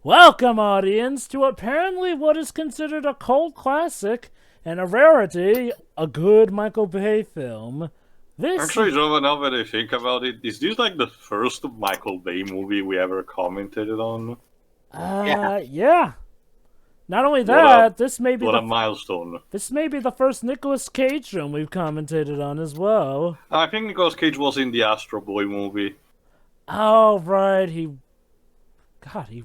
Welcome, audience, to apparently what is considered a cult classic and a rarity, a good Michael Bay film. Actually, Jova, now that I think about it, is this like the first Michael Bay movie we ever commented on? Yeah. Not only that, this may be a milestone. This may be the first Nicolas Cage film we've commentated on as well. I think Nicolas Cage was in the Astro Boy movie. Oh, right, he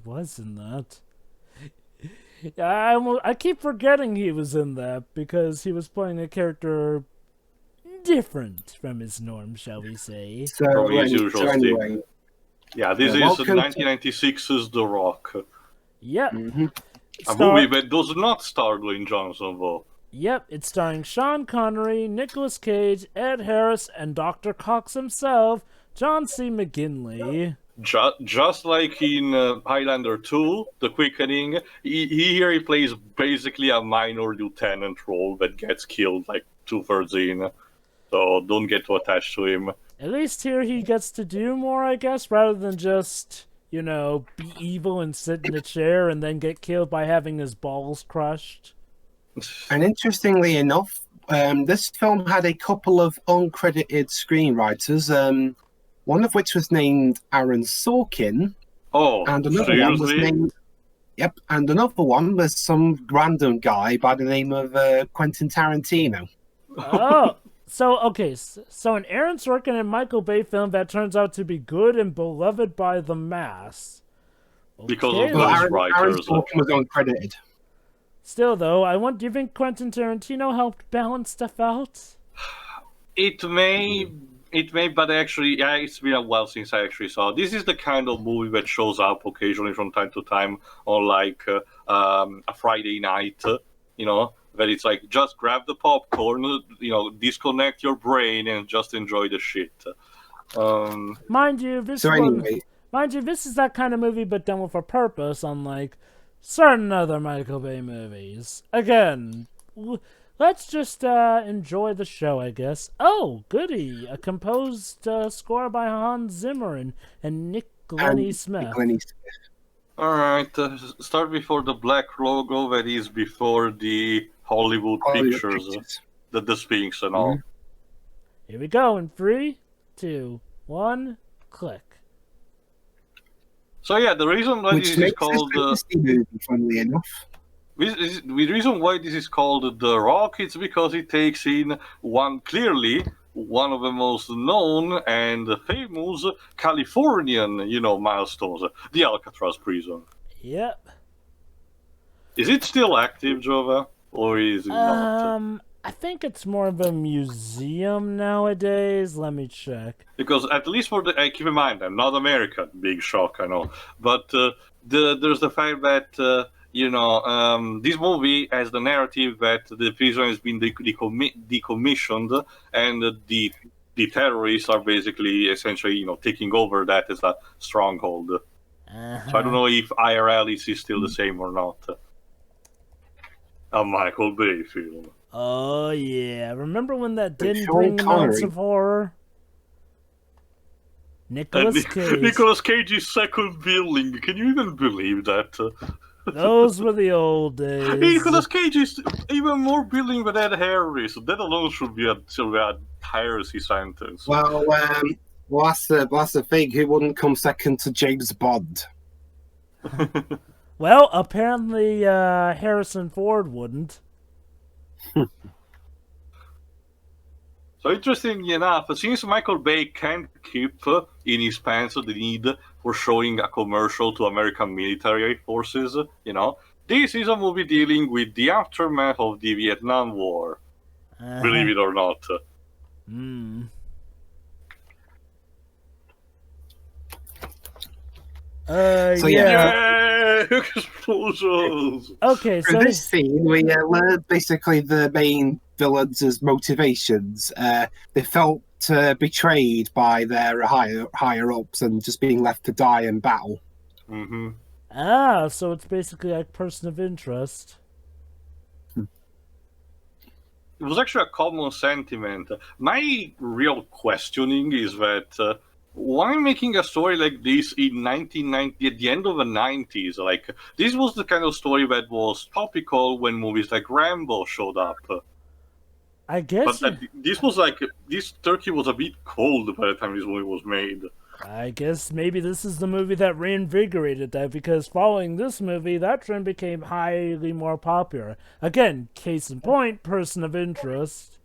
was in that. I keep forgetting he was in that because he was playing a character different from his norm, shall we say. From his usual anyway. Yeah, this is 1996's The Rock. Yep. Mm-hmm. A movie that does not star Dwayne Johnson, though. Yep, it's starring Sean Connery, Nicolas Cage, Ed Harris, and Dr. Cox himself, John C. McGinley. Just like in Highlander 2, The Quickening, here he plays basically a minor lieutenant role that gets killed like 2/3 in. So don't get too attached to him. At least here he gets to do more, I guess, rather than just, be evil and sit in a chair and then get killed by having his balls crushed. And interestingly enough, this film had a couple of uncredited screenwriters, one of which was named Aaron Sorkin. Oh, and another seriously? one was named... Yep, and another one was some random guy by the name of Quentin Tarantino. Oh, so an Aaron Sorkin and Michael Bay film that turns out to be good and beloved by the mass. Okay. Because of those writers. Aaron Sorkin was uncredited. Still, though, do you think Quentin Tarantino helped balance stuff out? It may, but actually, yeah, it's been a while since I actually saw. This is the kind of movie that shows up occasionally from time to time on like a Friday night, that it's like, just grab the popcorn, disconnect your brain and just enjoy the shit. Mind you, this is that kind of movie, but done with a purpose, unlike certain other Michael Bay movies. Again, let's just enjoy the show, I guess. Oh, goody! A composed score by Hans Zimmer and Nick Glennie Smith. Alright, start before the black logo that is before the Hollywood pictures. The Sphinx and all. Here we go in 3, 2, 1, click. So yeah, the reason why this is called... funnily enough. The reason why this is called The Rock is because it takes in one of the most known and famous Californian, milestones, the Alcatraz prison. Yep. Is it still active, Jova? Or is it not? I think it's more of a museum nowadays. Let me check. Because at least keep in mind, I'm not American. Big shock, I know. But there's the fact that, this movie has the narrative that the prison has been decommissioned and the terrorists are basically, essentially, taking over that as a stronghold. So I don't know if IRL is still the same or not. A Michael Bay film. Oh, yeah. Remember when that didn't bring months of horror? Nicolas Cage. Nicolas Cage's second billing. Can you even believe that? Those were the old days. Nicolas Cage is even more billing than Ed Harris. That alone should be a piracy sentence. Well, that's the thing. Who wouldn't come second to James Bond? Well, apparently Harrison Ford wouldn't. So interestingly enough, since Michael Bay can't keep in his pants the need for showing a commercial to American military forces, this is a movie dealing with the aftermath of the Vietnam War. Believe it or not. Yeah. Explosions! Okay, so in this scene, we learned basically the main villains' motivations. They felt betrayed by their higher-ups and just being left to die in battle. Mm-hmm. So it's basically a person of interest. It was actually a common sentiment. My real questioning is that why making a story like this in 1990, at the end of the 90s? Like, this was the kind of story that was topical when movies like Rambo showed up. I guess. But this was like, this turkey was a bit cold by the time this movie was made. I guess maybe this is the movie that reinvigorated that, because following this movie, that trend became highly more popular. Again, case in point, person of interest.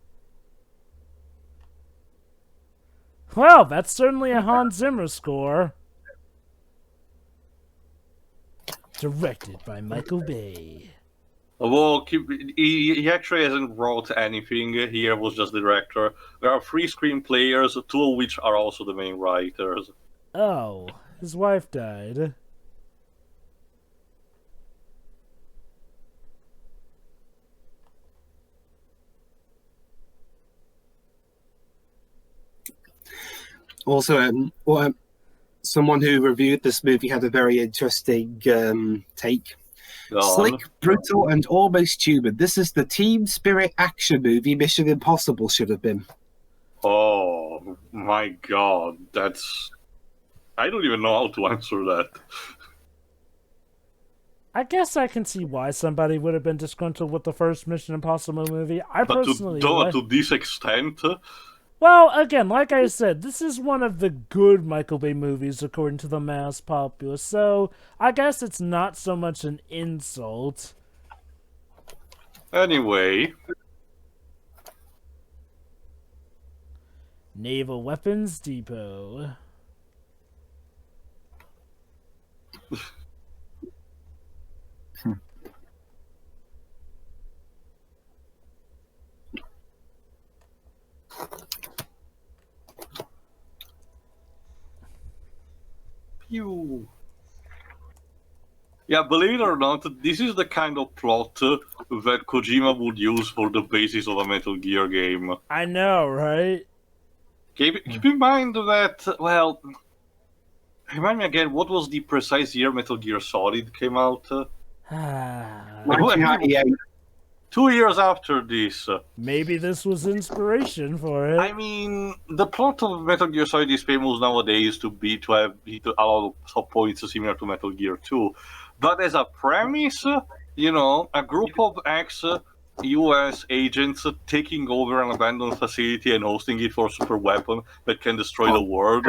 Well, that's certainly a Hans Zimmer score. Directed by Michael Bay. Well, he actually hasn't wrote anything. Here was just the director. There are 3 screenplayers, 2 of which are also the main writers. Oh, his wife died. Also, someone who reviewed this movie had a very interesting take. Slick, brutal, and almost human. This is the team spirit action movie Mission Impossible should have been. Oh my god, that's... I don't even know how to answer that. I guess I can see why somebody would have been disgruntled with the first Mission Impossible movie. To this extent... Well, again, like I said, this is one of the good Michael Bay movies according to the mass populace, so I guess it's not so much an insult. Anyway... Naval Weapons Depot. Pew. Yeah, believe it or not, this is the kind of plot that Kojima would use for the basis of a Metal Gear game. I know, right? Keep in mind that, well... Remind me again, what was the precise year Metal Gear Solid came out? 1998. 2 years after this. Maybe this was inspiration for it. I mean, the plot of Metal Gear Solid is famous nowadays to have a lot of points similar to Metal Gear 2. But as a premise, you know, a group of ex-US agents taking over an abandoned facility and hosting it for a super weapon that can destroy the world.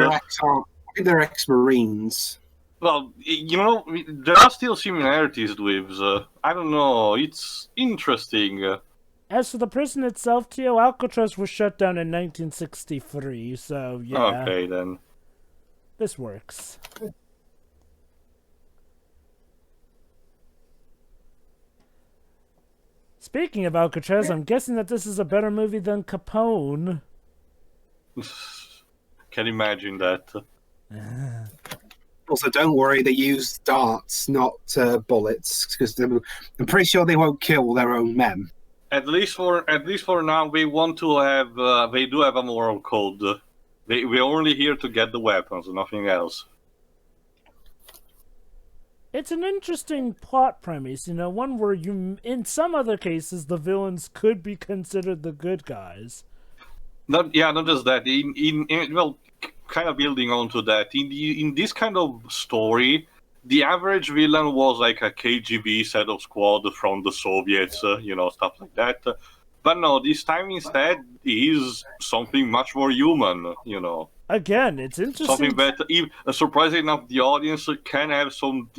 They're ex-Marines. Well, you know, there are still similarities with, I don't know, it's interesting. As for the prison itself, Tio, Alcatraz was shut down in 1963, so yeah. Okay, then. This works. Speaking of Alcatraz, I'm guessing that this is a better movie than Capone. Can imagine that. Also, don't worry, they use darts, not bullets, because I'm pretty sure they won't kill their own men. At least for now, they want to have. They do have a moral code. We're only here to get the weapons, nothing else. It's an interesting plot premise, you know, one where in some other cases, the villains could be considered the good guys. Not just that. Well, kind of building onto that, in this kind of story, the average villain was like a KGB set of squad from the Soviets, you know, stuff like that. But no, this time instead is something much more human, you know. Again, it's interesting. Something that, surprisingly enough, the audience can have some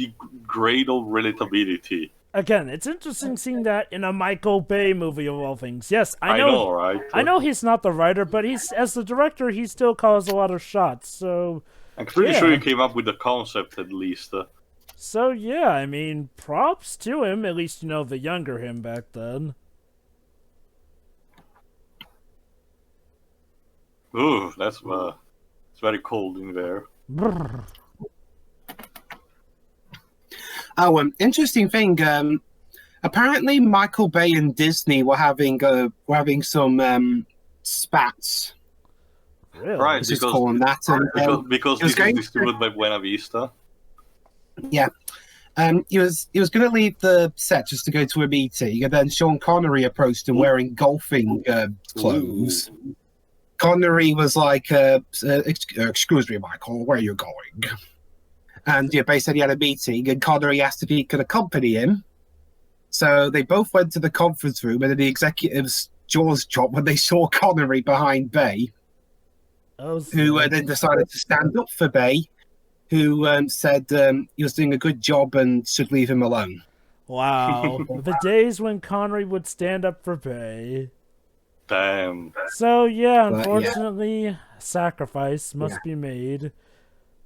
grade of relatability. Again, it's interesting seeing that in a Michael Bay movie of all things. Yes, I know, right? I know he's not the writer, but as the director, he still calls a lot of shots. So I'm pretty sure he came up with the concept at least. So yeah, I mean, props to him. At least you know the younger him back then. Ooh, it's very cold in there. Brrr. Oh, interesting thing. Apparently, Michael Bay and Disney were having some spats. Really? Right, because this is distributed by Buena Vista. Yeah. He was going to leave the set just to go to a meeting, and then Sean Connery approached him wearing golfing clothes. Connery was like, excuse me, Michael, where are you going? And basically he had a meeting, and Connery asked if he could accompany him. So they both went to the conference room, and then the executives' jaws dropped when they saw Connery behind Bay, who then decided to stand up for Bay, who said he was doing a good job and should leave him alone. Wow. The days when Connery would stand up for Bay. Damn. So, yeah, unfortunately, sacrifice must be made.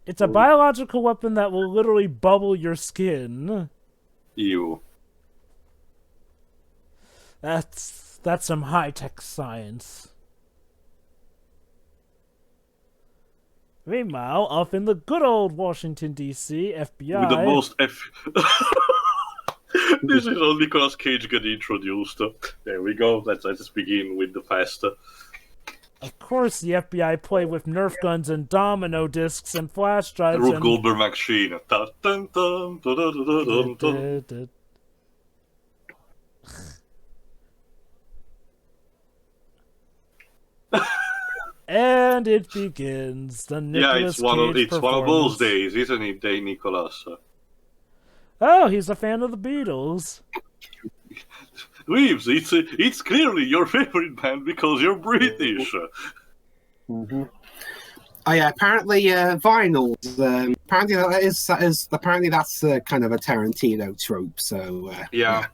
It's a biological weapon that will literally bubble your skin. Ew. That's some high-tech science. Meanwhile, off in the good old Washington, D.C., FBI... With the most This is all Nicolas Cage getting introduced. There we go. Let's begin with the fast. Of course, the FBI play with Nerf guns and domino discs and flash drives. Rube Goldberg machine. Dun, dun, dun, dun, dun, dun, dun, dun. And it begins. The Nicolas Cage it's one of those days, isn't it, day Nicolas? Oh, he's a fan of the Beatles. Reeves, it's clearly your favorite band because you're British. Mm-hmm. Oh yeah, apparently vinyls. Apparently that's kind of a Tarantino trope. So yeah.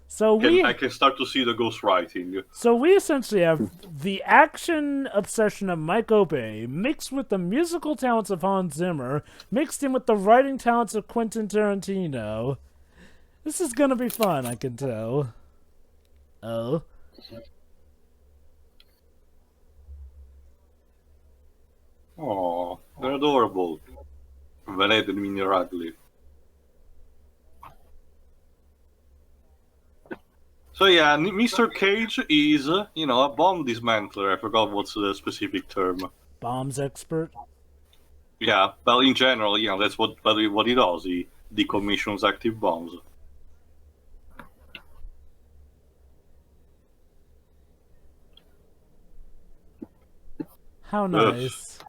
So I can start to see the ghostwriting. So we essentially have the action obsession of Michael Bay mixed with the musical talents of Hans Zimmer, mixed in with the writing talents of Quentin Tarantino. This is gonna be fun, I can tell. Oh. Aww, they're adorable. When I didn't mean you're ugly. So yeah, Mr. Cage is, a bomb dismantler. I forgot what's the specific term. Bombs expert? Yeah, well, in general, that's what he does. He decommissions active bombs. How nice.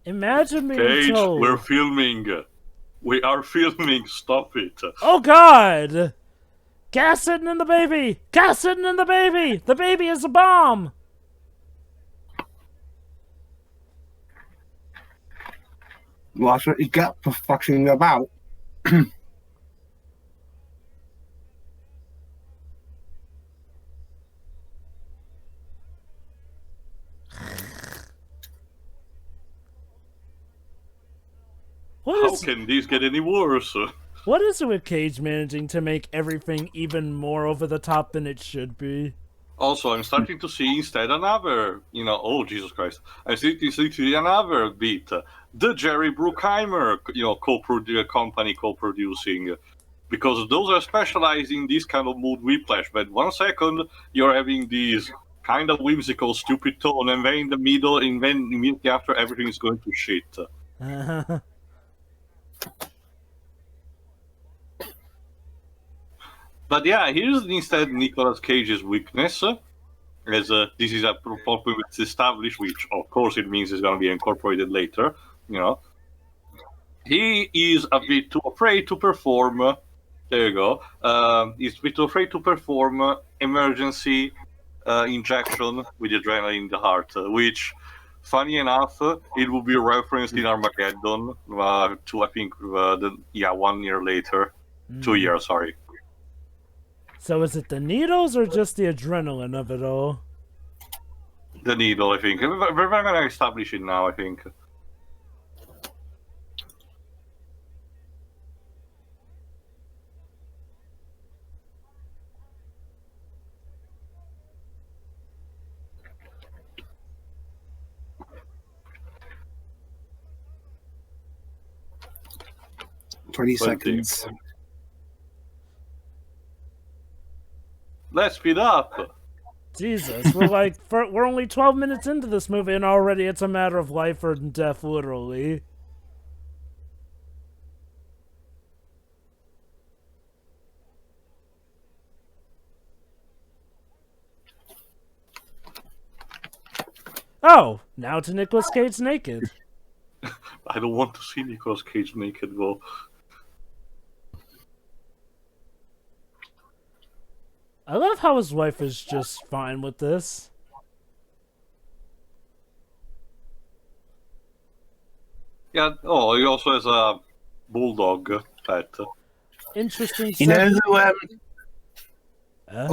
Imagine being Cage, told... we're filming. We are filming. Stop it. Oh, God! Gas sitting in the baby! Gas sitting in the baby! The baby is a bomb! Well, that's what you get for fucking about. How can these get any worse? What is it with Cage managing to make everything even more over the top than it should be? Also, I'm starting to see instead another, oh, Jesus Christ. I'm starting to see another beat. The Jerry Bruckheimer, company co-producing. Because those are specialized in this kind of mood whiplash. But 1 second, you're having these kind of whimsical, stupid tone, and then in the middle, and then immediately after, everything is going to shit. But yeah, here's instead Nicolas Cage's weakness, as this is a problem that's established, which of course it means is going to be incorporated later. He is a bit too afraid to perform. There you go. He's a bit too afraid to perform emergency injection with adrenaline in the heart, which, funny enough, it will be referenced in Armageddon to, I think, 1 year later. 2 years, sorry. So is it the needles or just the adrenaline of it all? The needle, I think. We're going to establish it now, I think. Twenty seconds. Let's speed up. Jesus, we're only 12 minutes into this movie and already it's a matter of life or death, literally. Oh, now to Nicolas Cage naked. I don't want to see Nicolas Cage naked, though. I love how his wife is just fine with this. Yeah, oh, he also has a bulldog pet. Interesting. You know who?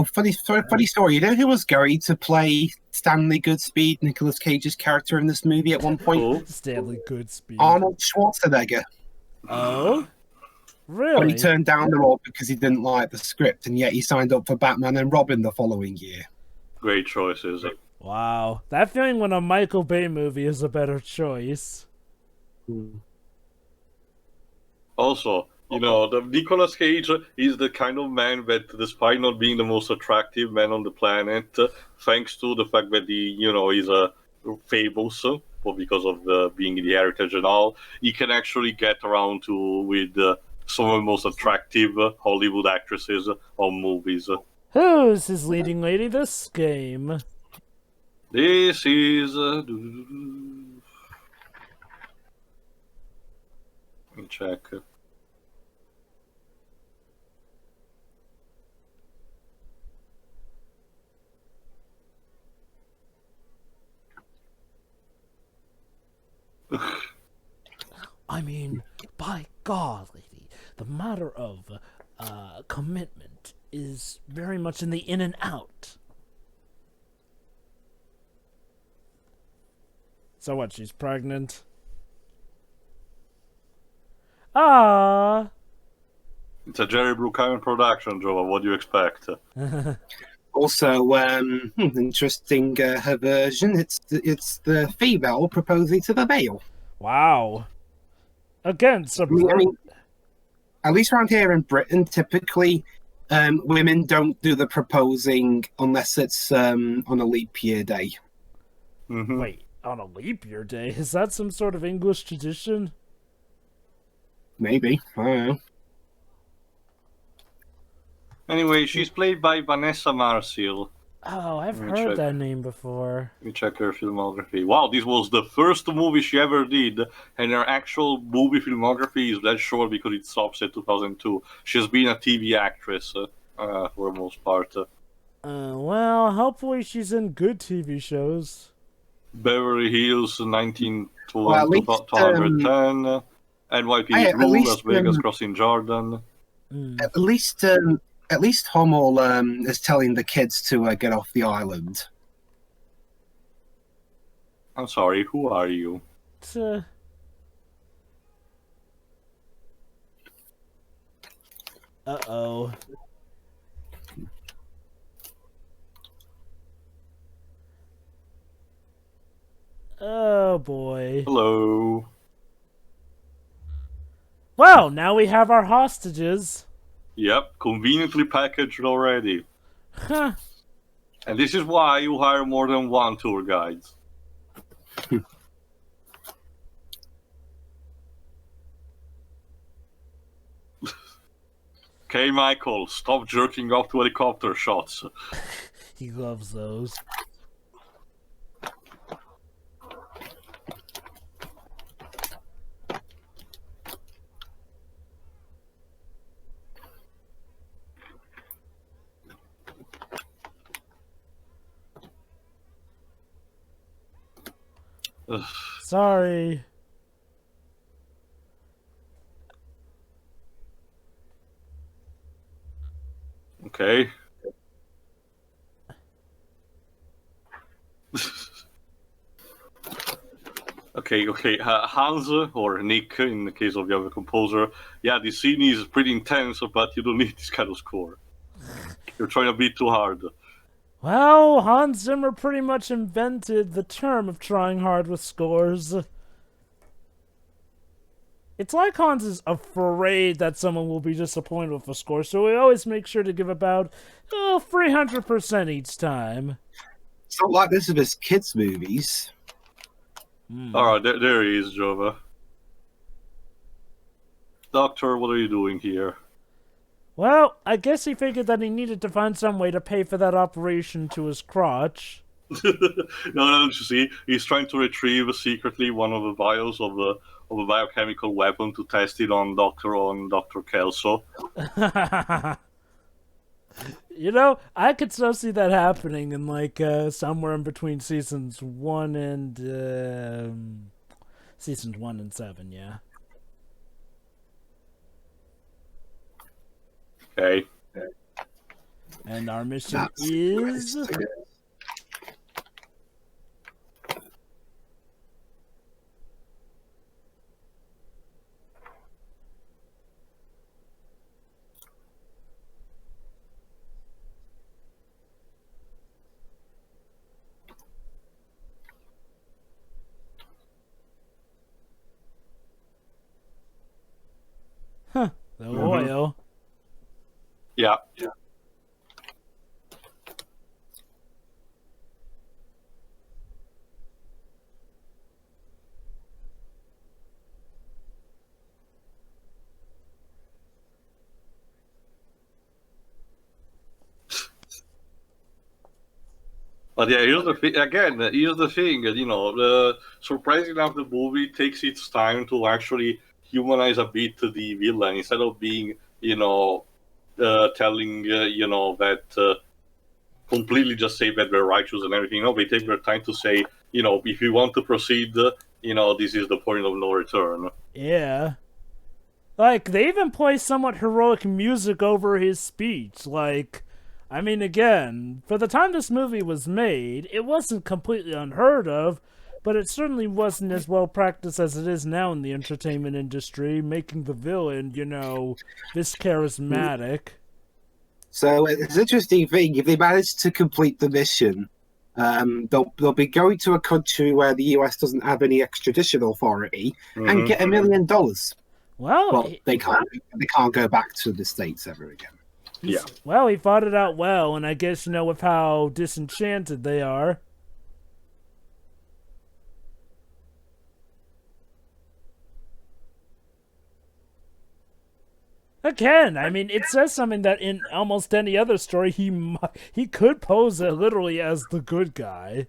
Funny story. You know who was going to play Stanley Goodspeed, Nicolas Cage's character in this movie at one point? Oh. Stanley Goodspeed. Arnold Schwarzenegger. Oh, really? But he turned down the role because he didn't like the script, and yet he signed up for Batman and Robin the following year. Great choices. Wow, that feeling when a Michael Bay movie is a better choice. Also, you know, the Nicolas Cage is the kind of man that, despite not being the most attractive man on the planet, thanks to the fact that he, you know, is famous, because of being the heritage and all, he can actually get around with some of the most attractive Hollywood actresses on movies. Who's his leading lady this game? This is... Let me check. I mean, by God, lady, the matter of commitment is very much in the in and out. So what, she's pregnant? Ah. It's a Jerry Bruckheimer production, Joe. What do you expect? Also, interesting her version. It's the female proposing to the male. Wow. Again, I mean, at least around here in Britain, typically women don't do the proposing unless it's on a leap year day. Mm-hmm. Wait, on a leap year day? Is that some sort of English tradition? Maybe. I don't know. Anyway, she's played by Vanessa Marcil. Oh, I've heard that name before. Let me check her filmography. Wow, this was the first movie she ever did, and her actual movie filmography is that short because it stops at 2002. She's been a TV actress for the most part. Well, hopefully she's in good TV shows. Beverly Hills, 1910, NYPD Blue, Las Vegas, Crossing Jordan. At least Hummel is telling the kids to get off the island. I'm sorry, who are you? Uh-oh. Oh, boy. Hello. Well, now we have our hostages. Yep, conveniently packaged already. Huh. And this is why you hire more than one tour guide. Okay, Michael, stop jerking off to helicopter shots. He loves those. Sorry. Okay. Okay. Hans, or Nick, in the case of the other composer. Yeah, this scene is pretty intense, but you don't need this kind of score. You're trying a bit too hard. Well, Hans Zimmer pretty much invented the term of trying hard with scores. It's like Hans is afraid that someone will be disappointed with a score, so we always make sure to give about 300% each time. It's not like this with his kids' movies. Alright, there he is, Jova. Doctor, what are you doing here? Well, I guess he figured that he needed to find some way to pay for that operation to his crotch. No, don't you see? He's trying to retrieve secretly one of the vials of a biochemical weapon to test it on Dr. Kelso. You know, I could still see that happening in like somewhere in between seasons 1 and 7. Yeah. Okay. And our mission is. Huh, the oil. Yeah. But yeah, here's the thing. Again, here's the thing. You know, surprisingly enough, the movie takes its time to actually humanize a bit the villain instead of being, you know, telling you know that completely just say that they're righteous and everything. No, they take their time to say, you know, if you want to proceed, you know, this is the point of no return. Yeah. Like, they even play somewhat heroic music over his speech. Like, I mean, again, for the time this movie was made, it wasn't completely unheard of, but it certainly wasn't as well practiced as it is now in the entertainment industry, making the villain, you know, this charismatic. So it's an interesting thing. If they manage to complete the mission, they'll be going to a country where the US doesn't have any extradition authority and get $1 million. Well, they can't go back to the States ever again. Yeah. Well, he fought it out well, and I guess, you know, with how disenchanted they are. Again, I mean, it says something that in almost any other story he could pose it literally as the good guy.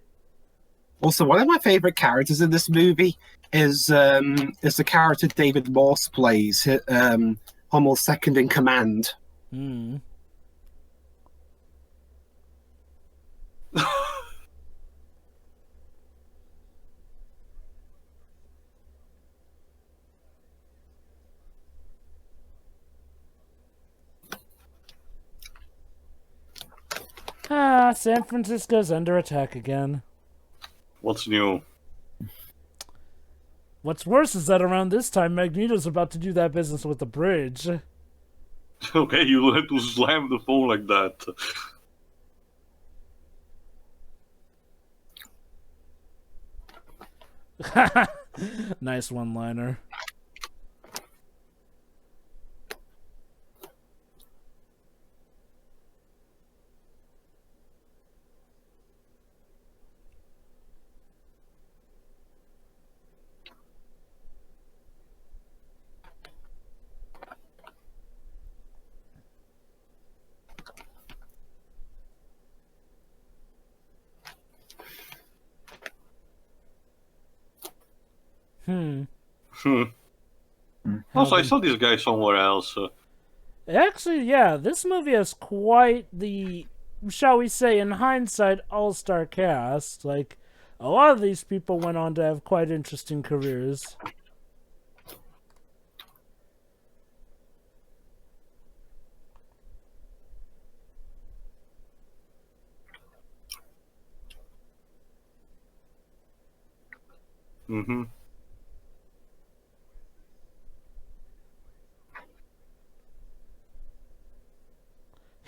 Also, one of my favorite characters in this movie is the character David Morse plays, Hummel's second in command. Hmm. San Francisco's under attack again. What's new? What's worse is that around this time, Magneto's about to do that business with the bridge. Okay, you had to slam the phone like that. Nice one-liner. Also, I saw this guy somewhere else. Actually, yeah, this movie has quite the, shall we say, in hindsight, all-star cast. Like, a lot of these people went on to have quite interesting careers. Mm-hmm.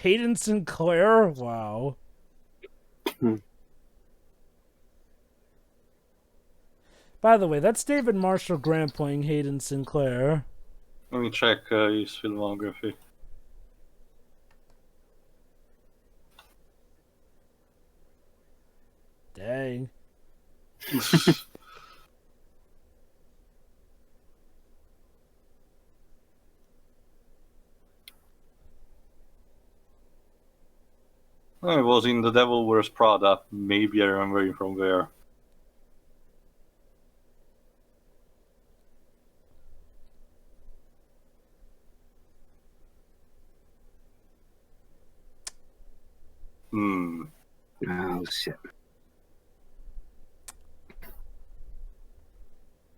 Hayden Sinclair? Wow. By the way, that's David Marshall Grant playing Hayden Sinclair. Let me check his filmography. Dang. It was in The Devil Wears Prada. Maybe I remember it from there. Oh, shit.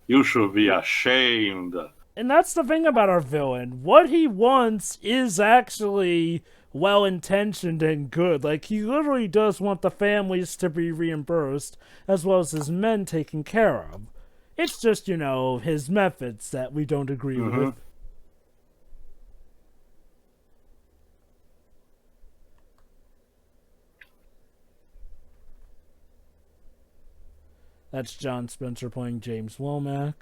You should be ashamed. And that's the thing about our villain. What he wants is actually well-intentioned and good. Like, he literally does want the families to be reimbursed, as well as his men taken care of. It's just, you know, his methods that we don't agree with. That's John Spencer playing James Womack.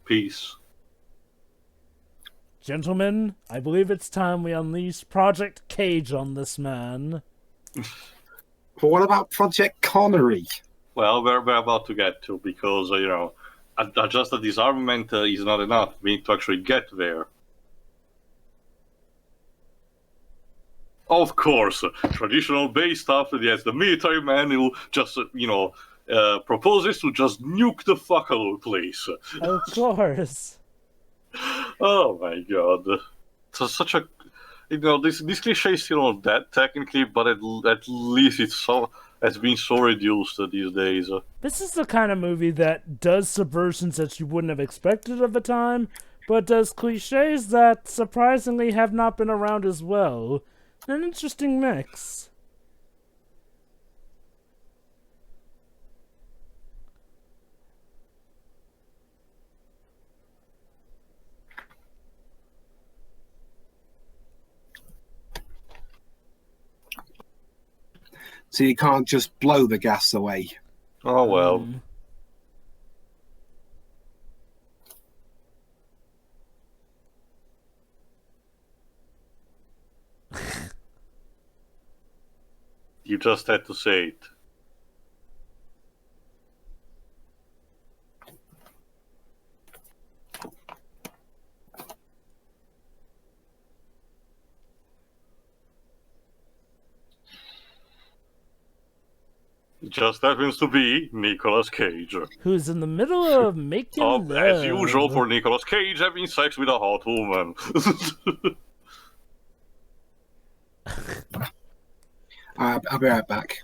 Peace. Gentlemen, I believe it's time we unleash Project Cage on this man. But what about Project Connery? Well, we're about to get to, because, you know, just the disarmament is not enough. We need to actually get there. Of course, traditional base stuff, yes, the military man who just, you know, proposes to just nuke the fuck out of the place. Of course. Oh my god. So such a... You know, this cliche is still not that technically, but at least it's been so reduced these days. This is the kind of movie that does subversions that you wouldn't have expected of the time, but does cliches that surprisingly have not been around as well. An interesting mix. So you can't just blow the gas away. Oh well. You just had to say it. It just happens to be Nicolas Cage. Who's in the middle of making love. As usual for Nicolas Cage having sex with a hot woman. I'll be right back.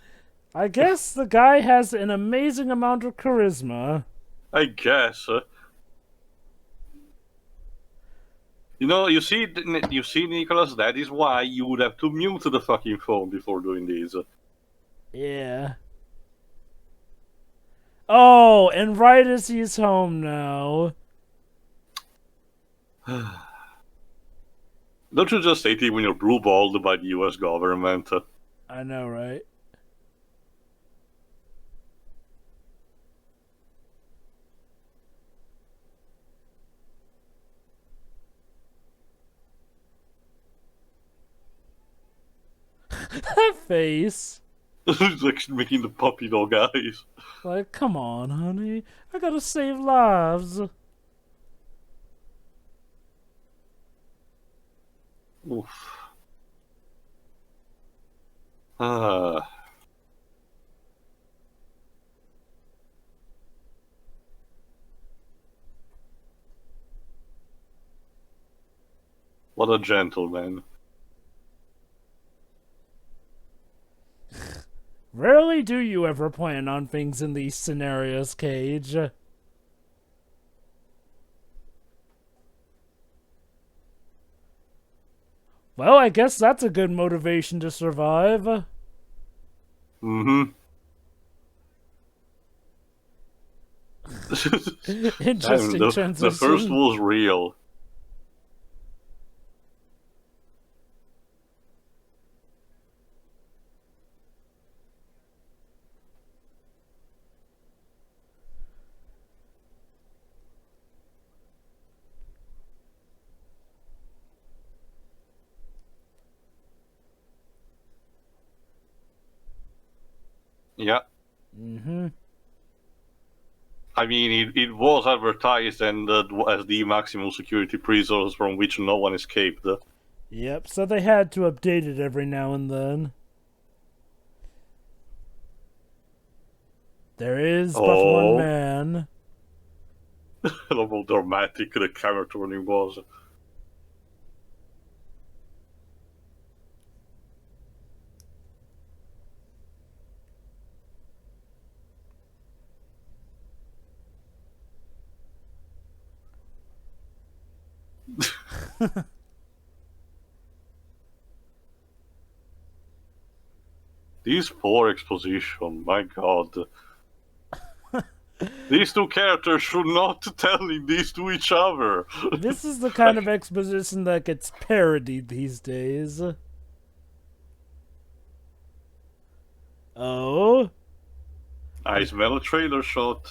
I guess the guy has an amazing amount of charisma. I guess. You know, you see, Nicholas, that is why you would have to mute the fucking phone before doing these. Yeah. Oh, and right as he's home now. Don't you just hate it when you're blue-balled by the US government? I know, right? That face. Like making the puppy dog eyes. Like, come on, honey. I gotta save lives. Oof. Ah. What a gentleman. Rarely do you ever plan on things in these scenarios, Cage. Well, I guess that's a good motivation to survive. Mm-hmm. Interesting transition. The first was real. Yeah. Mm-hmm. I mean, it was advertised and as the maximum security prisons from which no one escaped. Yep, so they had to update it every now and then. There is but one man. I love how dramatic the camera turning was. These poor exposition, my god. These two characters should not telling this to each other. This is the kind of exposition that gets parodied these days. Oh? I smell a trailer shot.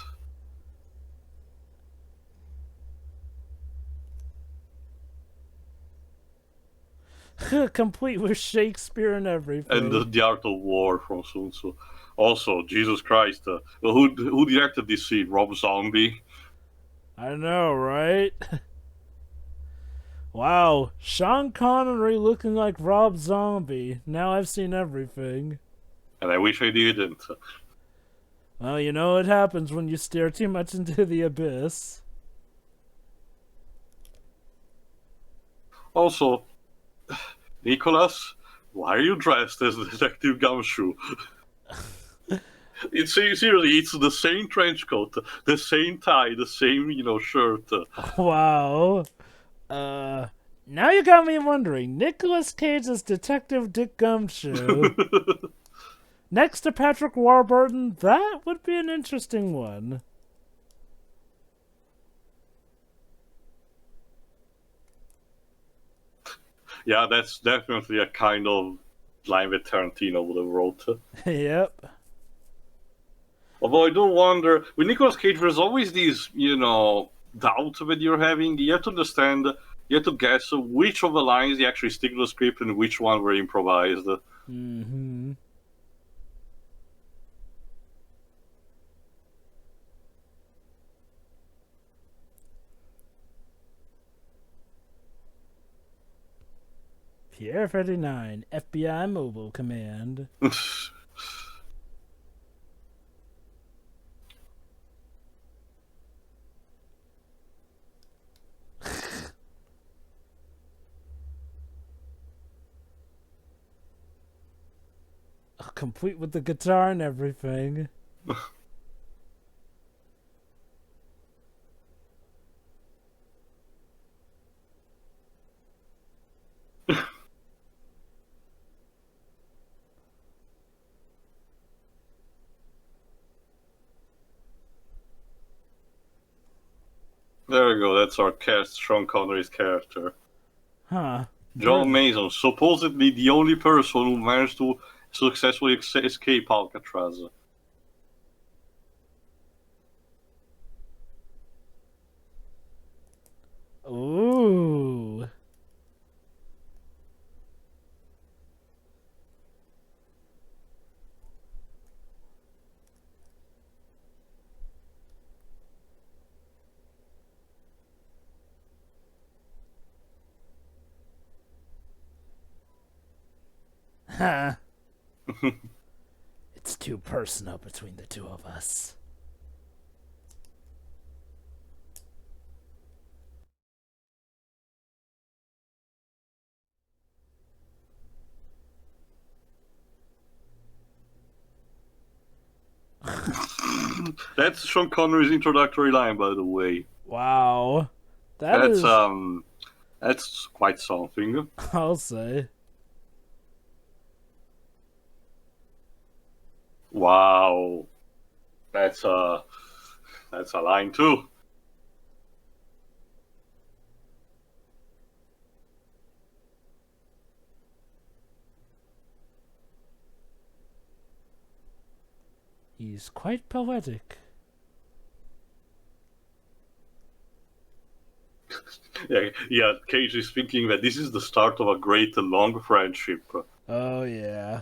Complete with Shakespeare and everything. And the Art of War from Sun Tzu. Also, Jesus Christ, who directed this scene? Rob Zombie? I know, right? Wow, Sean Connery looking like Rob Zombie. Now I've seen everything. And I wish I didn't. Well, you know what happens when you stare too much into the abyss. Also, Nicholas, why are you dressed as Detective Gumshoe? Seriously, it's the same trench coat, the same tie, the same, shirt. Wow. Now you got me wondering. Nicolas Cage as Detective Dick Gumshoe. Next to Patrick Warburton, that would be an interesting one. Yeah, that's definitely a kind of line that Tarantino would have wrote. Yep. Although I do wonder, with Nicolas Cage, there's always these, doubts that you're having. You have to understand, you have to guess which of the lines you actually stick to the script and which one were improvised. Mm-hmm. Pierre 39, FBI Mobile Command. Complete with the guitar and everything. There we go, that's our cast, Sean Connery's character. Huh. John Mason, supposedly the only person who managed to successfully escape Alcatraz. Ooh. Huh. It's too personal between the two of us. That's Sean Connery's introductory line, by the way. Wow. That's quite something. I'll say. Wow. That's a line too. He's quite poetic. Yeah, Cage is thinking that this is the start of a great long friendship. Oh, yeah.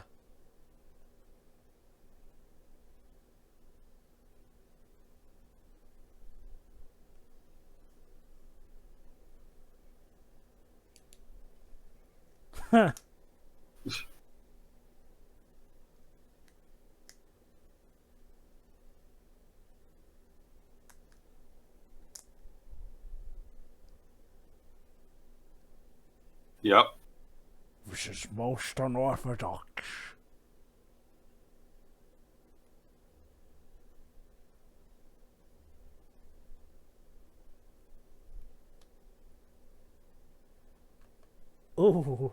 Yep. Which is most unorthodox. Ooh.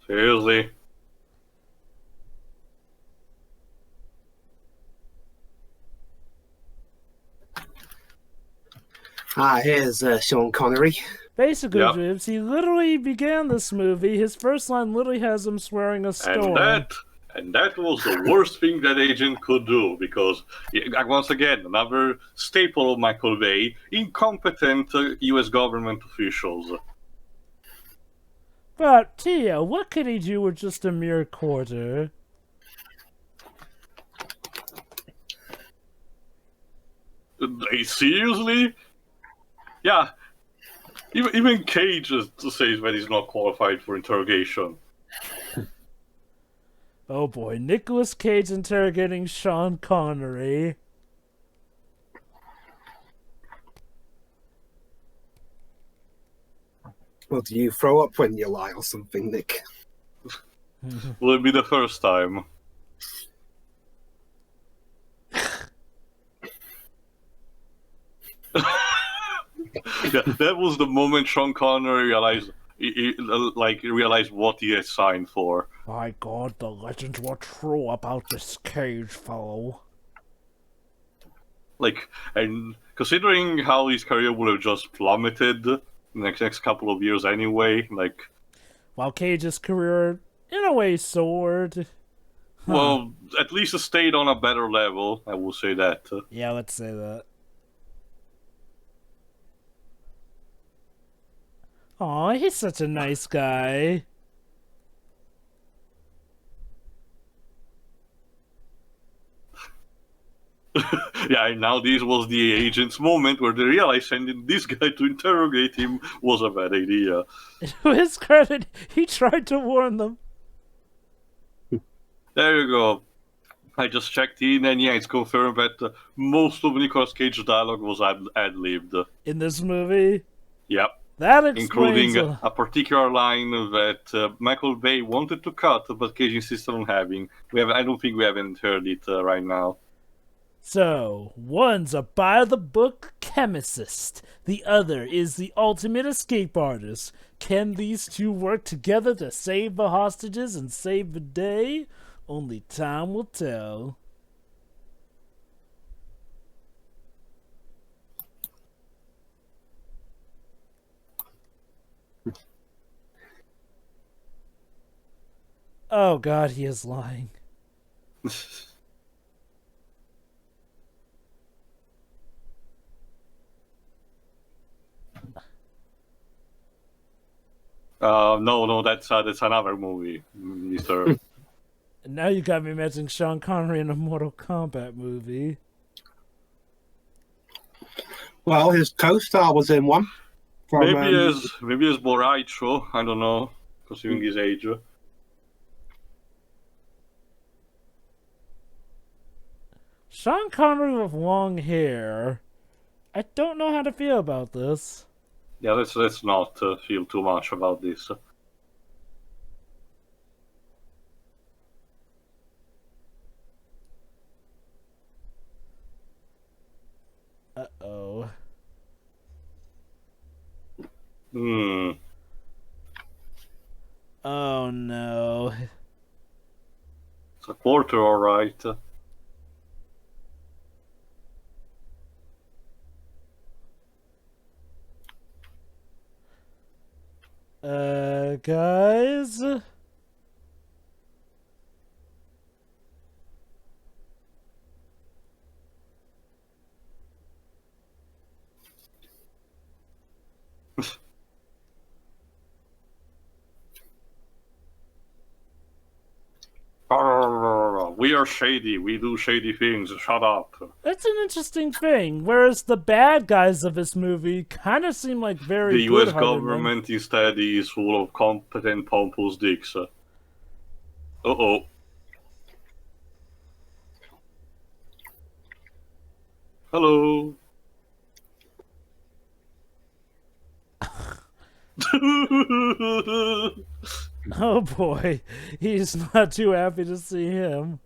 Seriously. Here's Sean Connery. Basically, Yep. Dribs, he literally began this movie. His first line literally has him swearing a storm. And that was the worst thing that agent could do, because, once again, another staple of Michael Bay, incompetent U.S. government officials. But, Tia, what could he do with just a mere quarter? Seriously? Yeah. Even Cage says that he's not qualified for interrogation. Oh boy, Nicolas Cage interrogating Sean Connery. Well, do you throw up when you lie or something, Nick? Will it be the first time? Yeah, that was the moment Sean Connery realized, realized what he had signed for. My God, the legends were true about this Cage fellow. And considering how his career would have just plummeted in the next couple of years anyway, while Cage's career, in a way, soared. Well, at least it stayed on a better level, I will say that. Yeah, let's say that. Aw, he's such a nice guy. Yeah, and now this was the agent's moment where they realized sending this guy to interrogate him was a bad idea. To his credit, he tried to warn them. There you go. I just checked in, and yeah, it's confirmed that most of Nicolas Cage's dialogue was ad-libbed. In this movie? Yep. That explains including a particular line that Michael Bay wanted to cut, but Cage insisted on having. I don't think we haven't heard it right now. So, one's a by-the-book chemist. The other is the ultimate escape artist. Can these two work together to save the hostages and save the day? Only time will tell. Oh God, he is lying. No, that's another movie, Mister. Now you got me mentioning Sean Connery in a Mortal Kombat movie. Well, his co-star was in one. Maybe as Boraicho, I don't know, considering his age. Sean Connery with long hair. I don't know how to feel about this. Yeah, let's not feel too much about this. Uh-oh. Oh no. It's a quarter, alright. Guys? we are shady. We do shady things. Shut up. That's an interesting thing. Whereas the bad guys of this movie kind of seem like very The U.S. good-hearted government instead is full of competent pompous dicks. Uh-oh. Hello. Oh boy, he's not too happy to see him.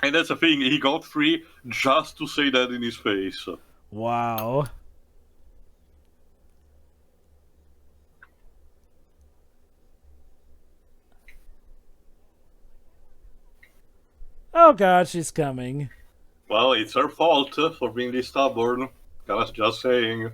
And that's the thing, he got 3 just to say that in his face. Wow. Oh god, she's coming. Well, it's her fault for being this stubborn. Just saying.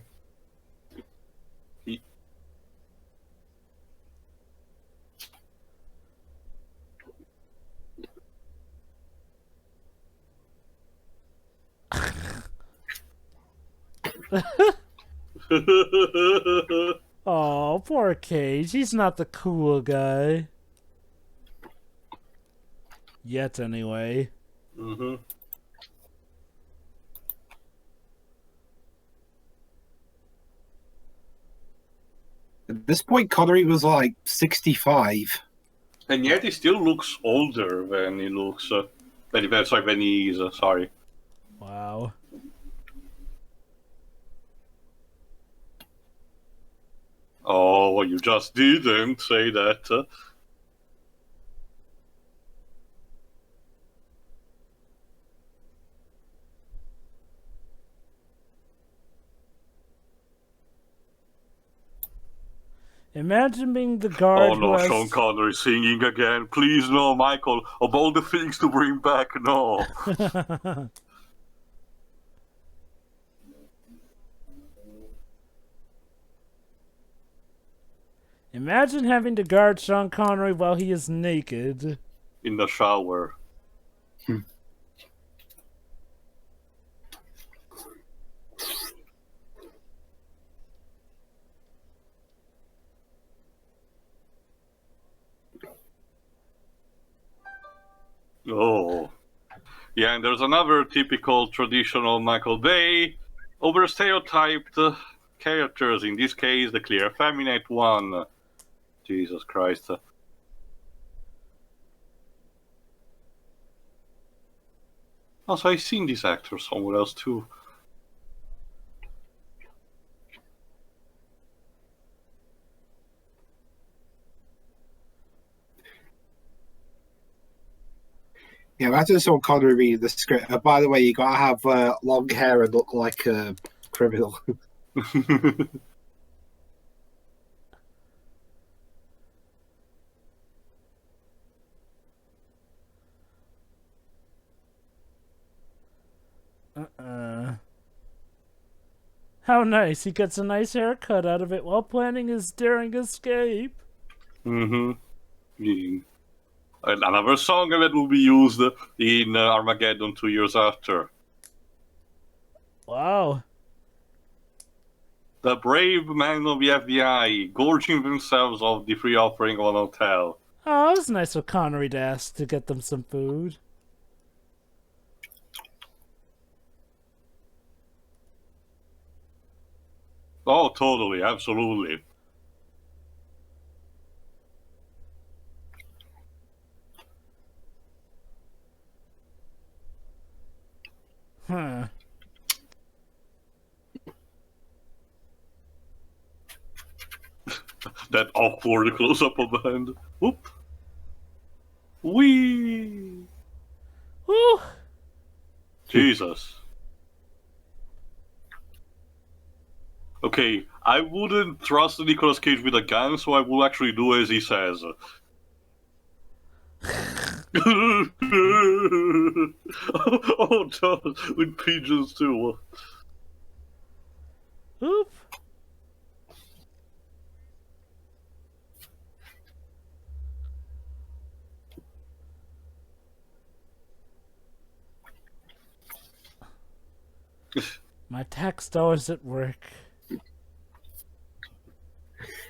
Oh, poor Cage. He's not the cool guy. Yet, anyway. Mm-hmm. At this point, Connery was like 65. And yet he still looks older when he looks... when he is, sorry. Wow. Oh, you just didn't say that. Imagine being the guard. Oh no, who has... Sean Connery singing again. Please, no, Michael. Of all the things to bring back, no. Imagine having to guard Sean Connery while he is naked. In the shower. Oh. Yeah, and there's another typical traditional Michael Bay over-stereotyped characters. In this case, the clear effeminate one. Jesus Christ. Also, I've seen this actor somewhere else too. Yeah, imagine Sean Connery reading the script. By the way, you gotta have long hair and look like a criminal. How nice. He gets a nice haircut out of it while planning his daring escape. Mm-hmm. Yeah. Another song that will be used in Armageddon 2 years after. Wow. The brave men of the FBI gorging themselves off the free offering of an hotel. Oh, it was nice of Connery to ask to get them some food. Oh, totally, absolutely. Huh. That awkward close-up of the hand. Whoop. Whee! Woo! Jesus. Okay, I wouldn't trust Nicolas Cage with a gun, so I will actually do as he says. Oh no, with pigeons too. Oop. My tax dollars at work.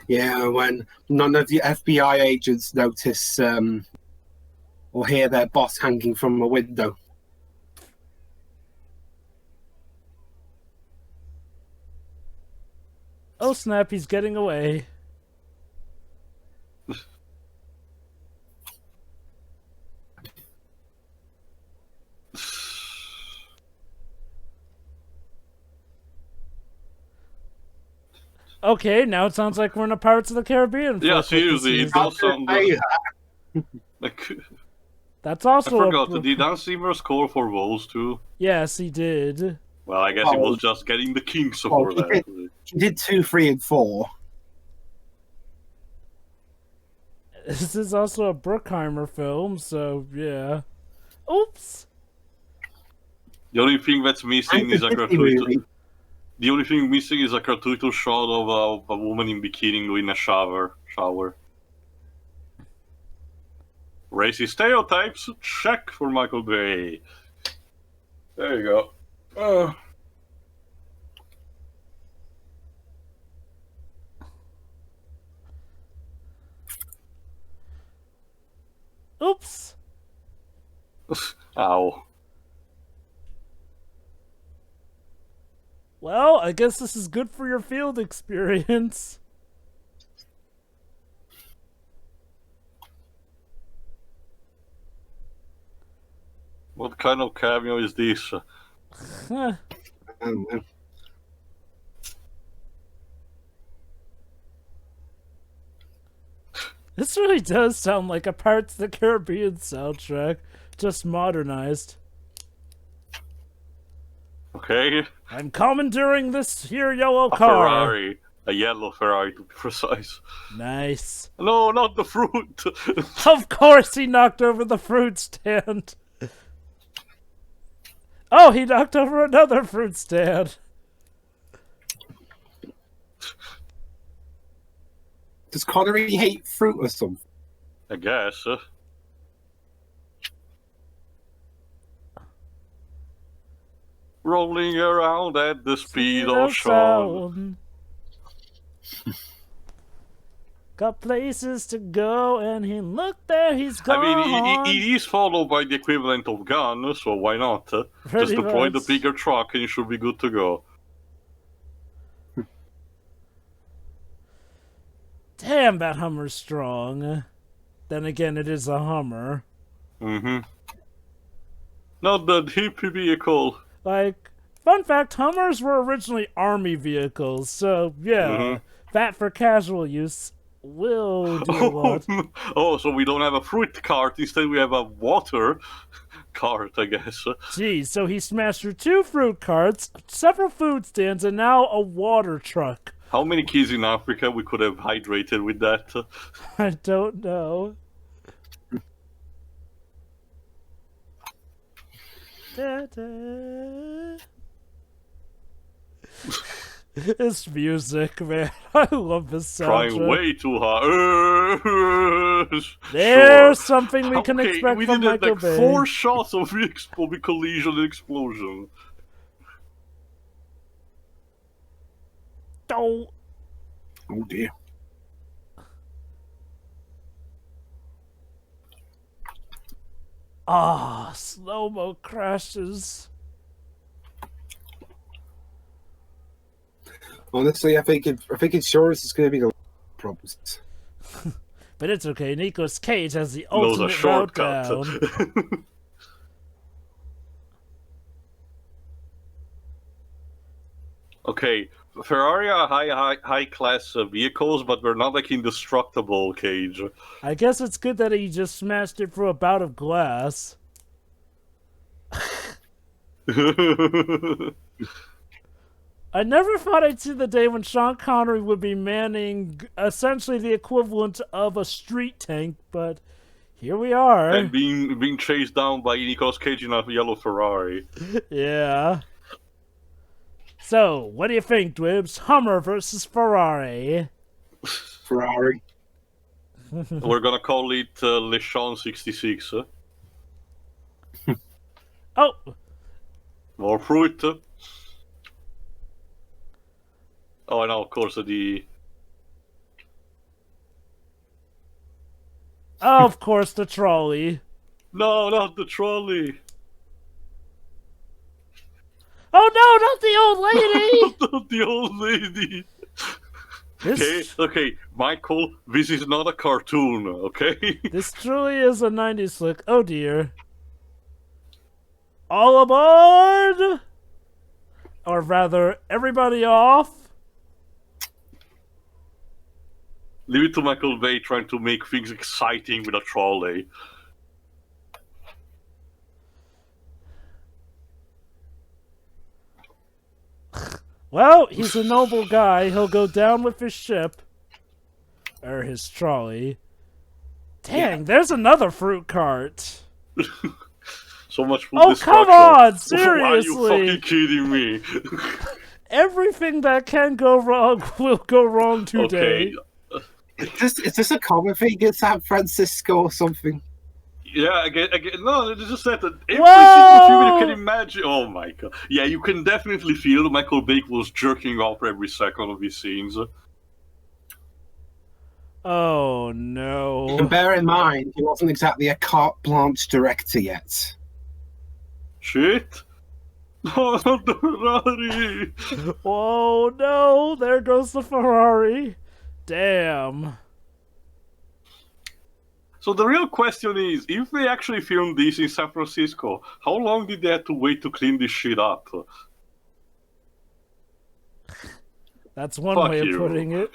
Yeah, when none of the FBI agents notice or hear their boss hanging from a window. Oh snap, he's getting away. Okay, now it sounds like we're in a Pirates of the Caribbean. Yeah, seriously, it does sound like... That's also I forgot, did Hans Zimmer score for Wolves too? Yes, he did. Well, I guess he was just getting the kinks for that. He did 2, 3, and 4. This is also a Bruckheimer film, so yeah. Oops! The only thing that's missing is a gratuitous... The only thing missing is a gratuitous shot of a woman in bikini in a shower. Racist stereotypes, check for Michael Bay. There you go. Oops! Ow. Well, I guess this is good for your field experience. What kind of cameo is this? Huh. I don't know. This really does sound like a Pirates of the Caribbean soundtrack, just modernized. Okay. I'm commandeering this here yellow A car. Ferrari. A yellow Ferrari, to be precise. Nice. No, not the fruit! Of course he knocked over the fruit stand. Oh, he knocked over another fruit stand. Does Connery hate fruit or something? I guess. Rolling around at the speed of sound. Got places to go, and he looked there, he's gone. I mean, it is followed by the equivalent of gun, so why not? Just deploy the bigger truck and you should be good to go. Damn, that Hummer's strong. Then again, it is a Hummer. Mm-hmm. Not that hippie vehicle. Like, fun fact, Hummers were originally army vehicles, so yeah, that for casual use will do a lot. Oh, so we don't have a fruit cart, instead we have a water cart, I guess. Geez, so he smashed through 2 fruit carts, several food stands, and now a water truck. How many kids in Africa we could have hydrated with that? I don't know. Da, da. This music, man. I love this soundtrack. Trying way too hard. There's something we can expect we from did Michael like Bay. 4 shots of collision and explosion. Oh. Oh dear. Ah, slow-mo crashes. Honestly, I think insurance is going to be the problems. But it's okay. Nicolas Cage has the Knows a ultimate shortcut. down. Okay, Ferrari are high class vehicles, but they're not like indestructible, Cage. I guess it's good that he just smashed it through a bout of glass. I never thought I'd see the day when Sean Connery would be manning essentially the equivalent of a street tank, but here we are. And being chased down by Nicolas Cage in a yellow Ferrari. Yeah. So, what do you think, Dwibs? Hummer versus Ferrari. Ferrari. We're gonna call it Le Champ 66. Oh! More fruit. Oh, and of course the... Of course, the trolley. No, not the trolley. Oh no, not the old lady! Not the old lady. Okay, Michael, this is not a cartoon, okay? This truly is a 90s flick. Oh dear. All aboard! Or rather, everybody off. Leave it to Michael Bay trying to make things exciting with a trolley. Well, he's a noble guy. He'll go down with his ship. Or his trolley. Dang, there's another fruit cart. So much food Oh, destruction. come on! Seriously! Are you fucking kidding me? Everything that can go wrong will go wrong today. Okay. Is this a common thing in San Francisco or something? Yeah, again, no, it's just that every Whoa! single film you can imagine. Oh my god. Yeah, you can definitely feel Michael Bay was jerking off every second of these scenes. Oh no. And bear in mind, he wasn't exactly a carte blanche director yet. Shit. Oh, the Ferrari. Oh no, there goes the Ferrari. Damn. So the real question is, if they actually filmed this in San Francisco, how long did they have to wait to clean this shit up? That's one Fuck way you. of putting it.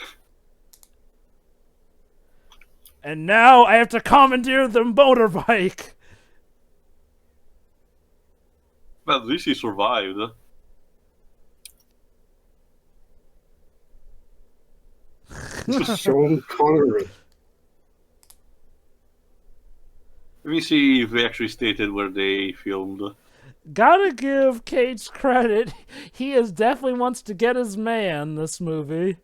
And now I have to commandeer the motorbike. Well, at least he survived. Sean Connery. Let me see if they actually stated where they filmed. Gotta give Cage credit. He definitely wants to get his man, this movie.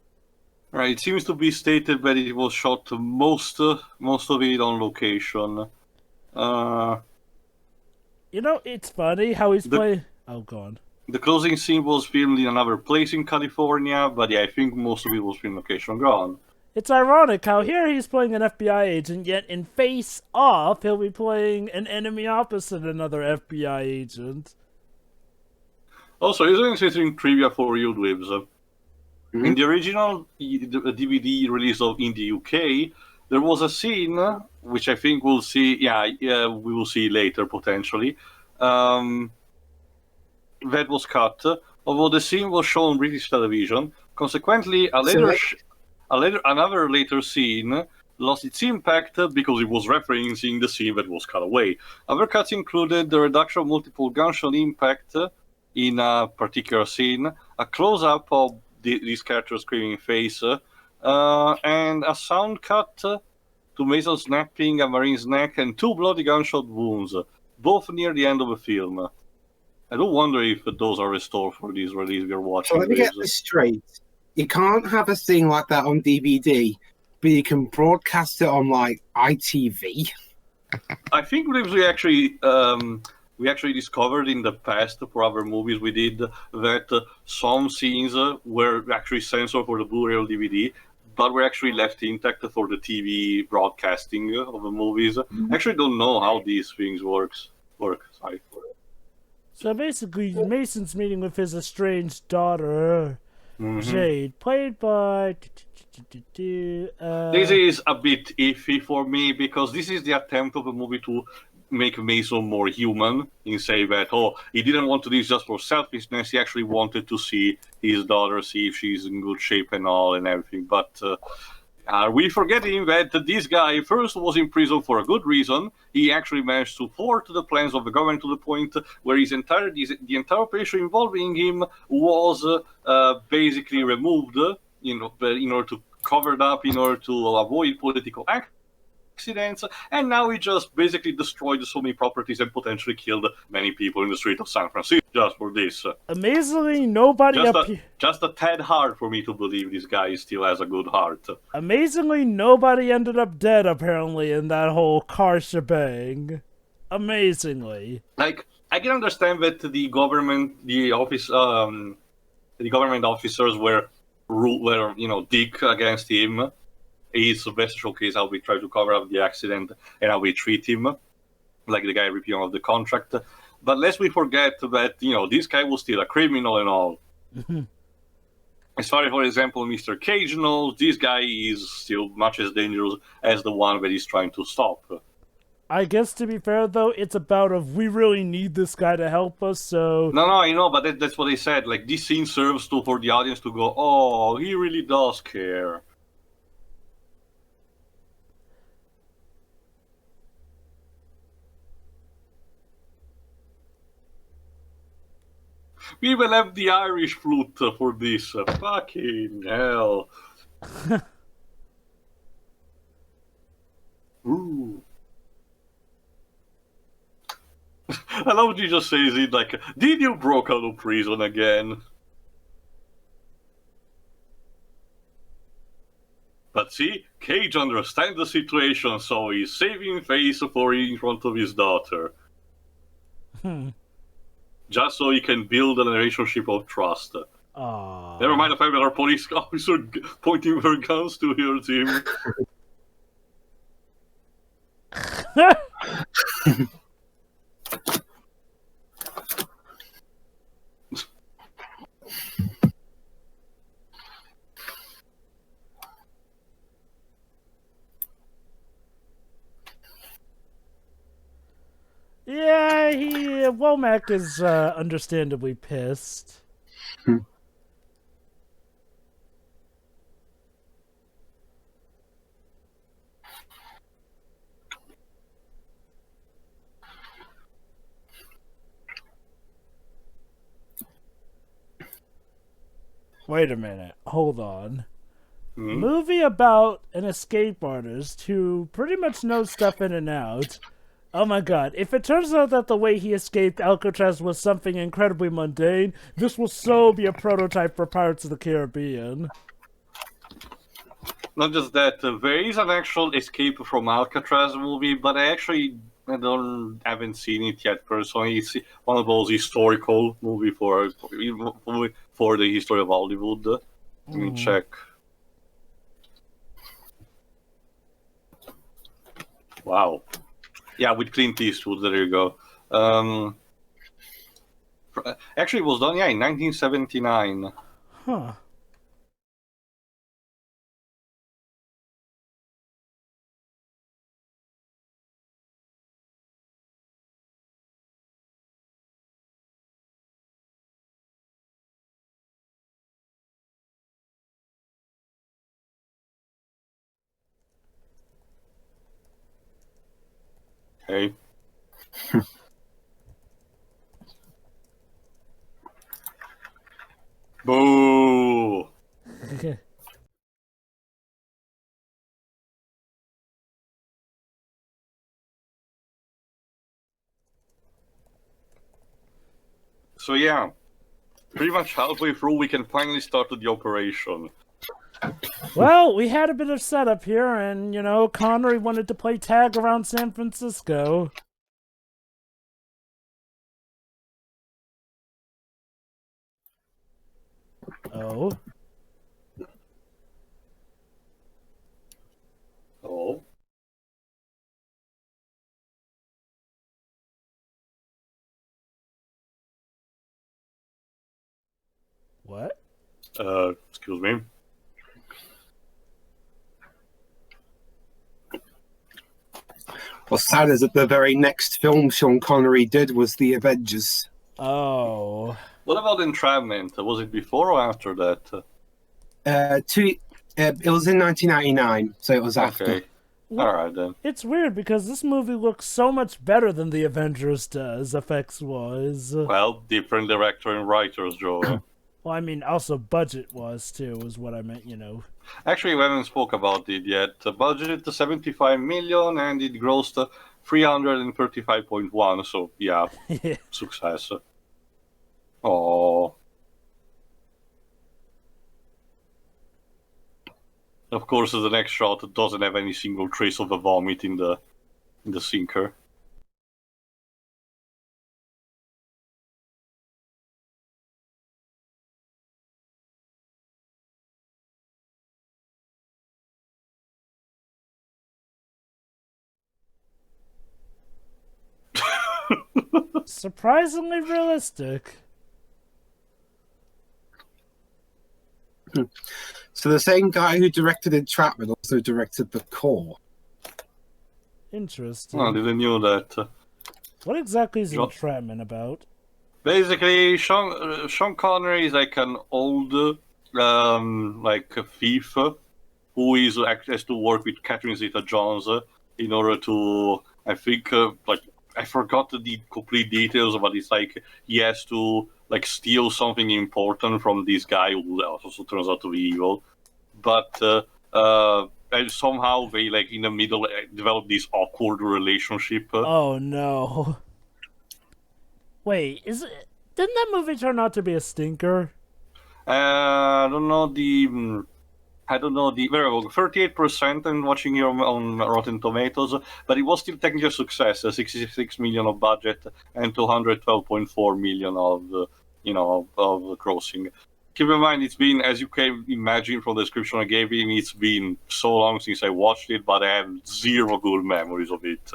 Right, it seems to be stated that it was shot most of it on location. You know, it's funny how he's playing... Oh, God. The closing scene was filmed in another place in California, but yeah, I think most of it was filmed location gone. It's ironic how here he's playing an FBI agent, yet in Face Off, he'll be playing an enemy opposite another FBI agent. Also, here's an interesting trivia for you, Dwebs. In the original DVD release in the UK, there was a scene, which I think we'll see, we will see later potentially, that was cut, although the scene was shown on British television. Consequently, another later scene lost its impact because it was referencing the scene that was cut away. Other cuts included the reduction of multiple gunshot impact in a particular scene, a close-up of this character screaming face, and a sound cut to Mason snapping a Marine's neck and 2 bloody gunshot wounds, both near the end of the film. I do wonder if those are restored for this release we're watching. So let me get this straight. You can't have a thing like that on DVD, but you can broadcast it on, like, ITV. I think we actually discovered in the past for other movies we did that some scenes were actually censored for the Blu-ray or DVD, but were actually left intact for the TV broadcasting of the movies. I actually don't know how these things work. Sorry. So basically, Mason's meeting with his estranged daughter, Jade, played by... This is a bit iffy for me, because this is the attempt of the movie to make Mason more human, in saying that, he didn't want to do this just for selfishness, he actually wanted to see his daughter, see if she's in good shape and all and everything. But are we forgetting that this guy first was in prison for a good reason? He actually managed to thwart the plans of the government to the point where the entire operation involving him was basically removed, in order to cover it up, in order to avoid political accidents, and now he just basically destroyed so many properties and potentially killed many people in the street of San Francisco just for this. Amazingly, nobody just a tad hard for me to believe this guy still has a good heart. Amazingly, nobody ended up dead, apparently, in that whole car shebang. Amazingly. Like, I can understand that the government officers were dick against him. It's the best showcase how we try to cover up the accident and how we treat him. like the guy ripping off the contract. But lest we forget that, this guy was still a criminal and all. As far as, for example, Mr. Cage knows, this guy is still much as dangerous as the one that he's trying to stop. I guess, to be fair, though, it's about we really need this guy to help us, so... No, I know, but that's what they said. Like, this scene serves for the audience to go, oh, he really does care. We will have the Irish flute for this. Fucking hell. Ooh. I love what he just says it like, did you broke out of prison again? But see, Cage understands the situation, so he's saving face in front of his daughter. Just so he can build a relationship of trust. Aww. Never mind the fact that our police officer pointing their guns to hurt him. Yeah, Womack is understandably pissed. Wait a minute, hold on. Movie about an escape artist who pretty much knows stuff in and out. Oh my god, if it turns out that the way he escaped Alcatraz was something incredibly mundane, this will so be a prototype for Pirates of the Caribbean. Not just that, there is an actual Escape from Alcatraz movie, but I haven't seen it yet personally. It's one of those historical movies for the history of Hollywood. Let me check. Wow. Yeah, with Clint Eastwood, there you go. Actually, it was done, in 1979. Huh. Hey. Boo! So yeah, pretty much halfway through we can finally start the operation. Well, we had a bit of setup here, and, Connery wanted to play tag around San Francisco. Oh. Oh. What? Excuse me. What's sad is that the very next film Sean Connery did was The Avengers. Oh. What about Entrapment? Was it before or after that? It was in 1999, so it was after. Okay. Well, alright then. It's weird because this movie looks so much better than The Avengers does, effects-wise. Well, different director and writers, Joe. Well, I mean, also budget-wise, too, is what I meant, Actually, we haven't spoke about it yet. The budget to 75 million and it grossed 335.1, so yeah, success. Oh. Of course, the next shot doesn't have any single trace of a vomit in the sinker. Surprisingly realistic. So the same guy who directed Entrapment also directed The Core. Interesting. I didn't know that. What exactly is Entrapment about? Basically, Sean Connery is like an old, like a thief who has to work with Catherine Zeta-Jones in order to, I think, like I forgot the complete details, but it's like he has to like steal something important from this guy who also turns out to be evil. But and somehow they like in the middle develop this awkward relationship. Oh no. Wait, didn't that movie turn out to be a stinker? I don't know the 38% I'm watching here on Rotten Tomatoes, but it was still technically a success. 66 million of budget and 212.4 million of of grossing. Keep in mind, it's been, as you can imagine from the description I gave him, it's been so long since I watched it, but I have zero good memories of it.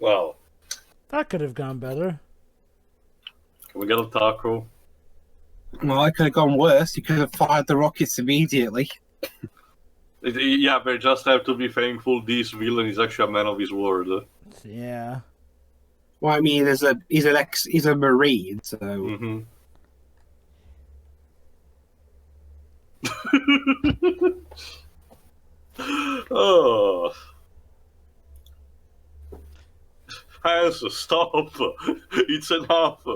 Well, that could have gone better. Can we get a taco? Well, it could have gone worse. You could have fired the rockets immediately. Yeah, but just have to be thankful this villain is actually a man of his word. Yeah. Well, I mean, he's a Marine, so. Mm-hmm. Oh. Hans, stop. It's enough.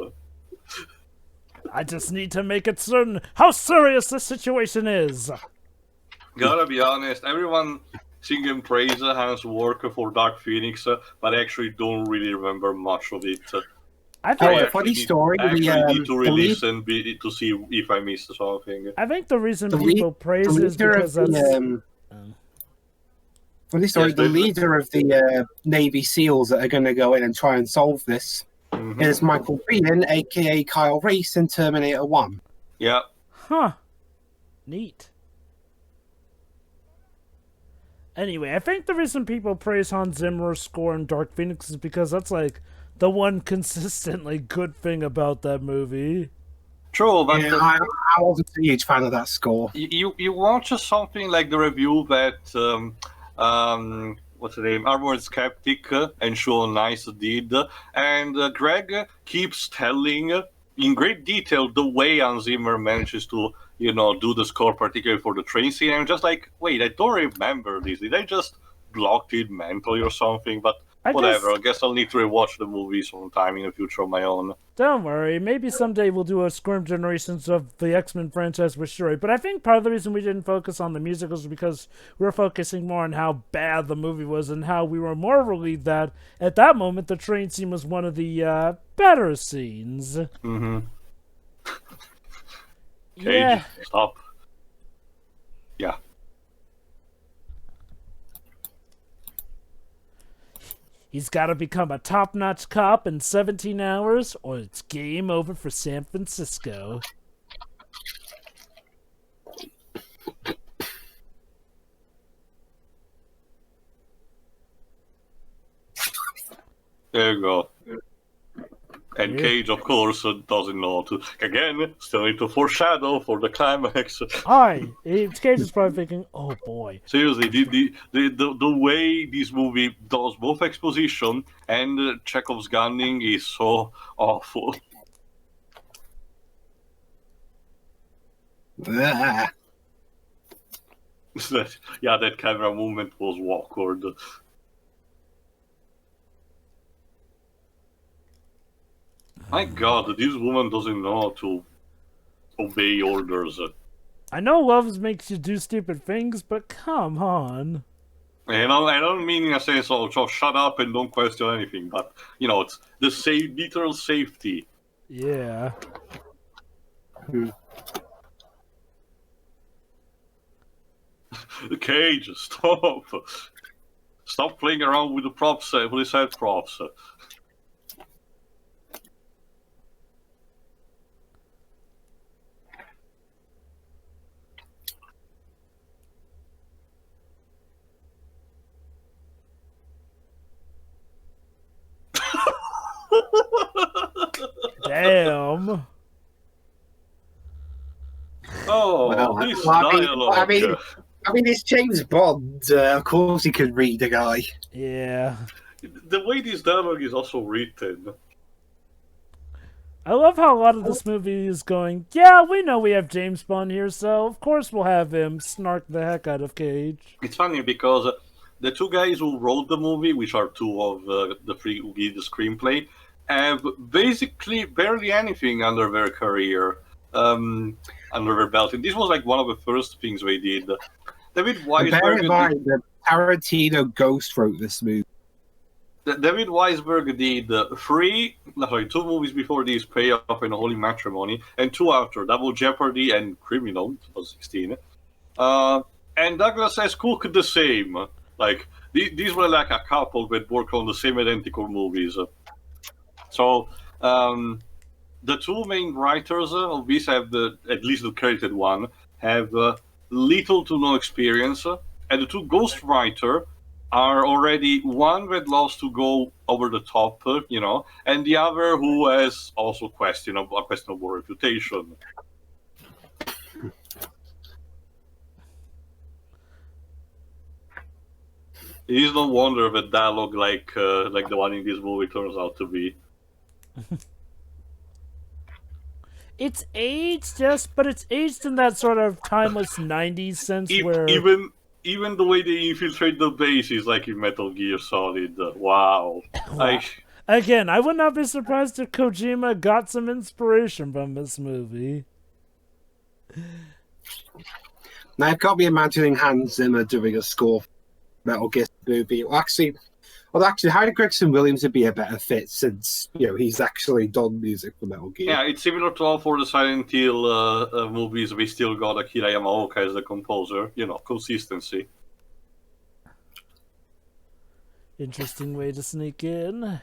I just need to make it certain how serious this situation is. Gotta be honest, everyone sing and praise Hans' work for Dark Phoenix, but I actually don't really remember much of it. Funny story. I actually need to re-listen to see if I missed something. I think the reason people praise it is because that's... Funny story, the leader of the Navy SEALs that are going to go in and try and solve this is Michael Biehn, a.k.a. Kyle Reese in Terminator 1. Yeah. Huh. Neat. Anyway, I think the reason people praise Hans Zimmer's score in Dark Phoenix is because that's, like, the one consistently good thing about that movie. True, but yeah, I wasn't a huge fan of that score. You watch something like the review that what's the name, Armored Skeptic and Sean Nice did, and Greg keeps telling in great detail the way Hans Zimmer manages to do the score, particularly for the train scene. I'm just like, wait, I don't remember this. Did I just block it mentally or something? But whatever. I guess I'll need to rewatch the movie sometime in the future on my own. Don't worry. Maybe someday we'll do a Squirm Generations of the X-Men franchise with Shuri. But I think part of the reason we didn't focus on the musicals was because we were focusing more on how bad the movie was and how we were more relieved that, at that moment, the train scene was one of the better scenes. Mm-hmm. Yeah. Stop. Yeah. He's got to become a top-notch cop in 17 hours, or it's game over for San Francisco. There you go. And Cage, of course, doesn't know to. Again, still need to foreshadow for the climax. Cage is probably thinking, oh boy. Seriously, the way this movie does both exposition and Chekhov's gunning is so awful. Ah. That camera movement was awkward. My God, this woman doesn't know how to obey orders. I know love makes you do stupid things, but come on. I don't mean in a sense of shut up and don't question anything, but it's the literal safety. Yeah. Cage, stop! Stop playing around with the props, with his head props. Damn. Oh, Well, this I dialogue. mean, it's James Bond. Of course, he could read a guy. Yeah. The way this dialogue is also written. I love how a lot of this movie is going, yeah, we know we have James Bond here, so of course we'll have him snark the heck out of Cage. It's funny because the two guys who wrote the movie, which are two of the three who did the screenplay, have basically barely anything under their career, under their belt. And this was like one of the first things they did. David Weisberg. Bear in mind that Tarantino ghost wrote this movie. David Weisberg did two movies before this, Payoff and Holy Matrimony, and two after, Double Jeopardy and Criminal, 2016. And Douglas S. Cook the same. Like, these were like a couple that worked on the same identical movies. So, the two main writers of this have, at least the credited one, have little to no experience, and the two ghostwriters are already one that loves to go over the top, and the other who has also a questionable reputation. It is no wonder that dialogue like the one in this movie turns out to be. It's aged, yes, but it's aged in that sort of timeless 90s sense where... Even the way they infiltrate the base is like in Metal Gear Solid. Wow. Again, I would not be surprised if Kojima got some inspiration from this movie. Now, I've got to be imagining Hans Zimmer doing a score for Metal Gear movie. Well, actually, Harry Gregson Williams would be a better fit since, he's actually done music for Metal Gear. Yeah, it's similar to all for the Silent Hill movies. We still got Akira Yamaoka as the composer. Consistency. Interesting way to sneak in.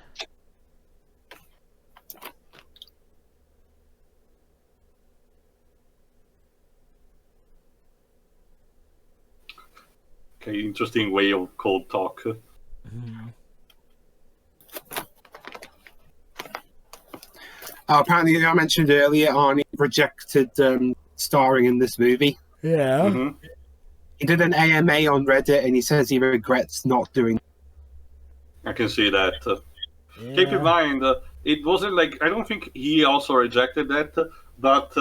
Okay, interesting way of cold talk. Apparently, I mentioned earlier, Arnie rejected starring in this movie. Yeah. Mm-hmm. He did an AMA on Reddit, and he says he regrets not doing. I can see that. Yeah. Keep in mind, it wasn't like, I don't think he also rejected that, but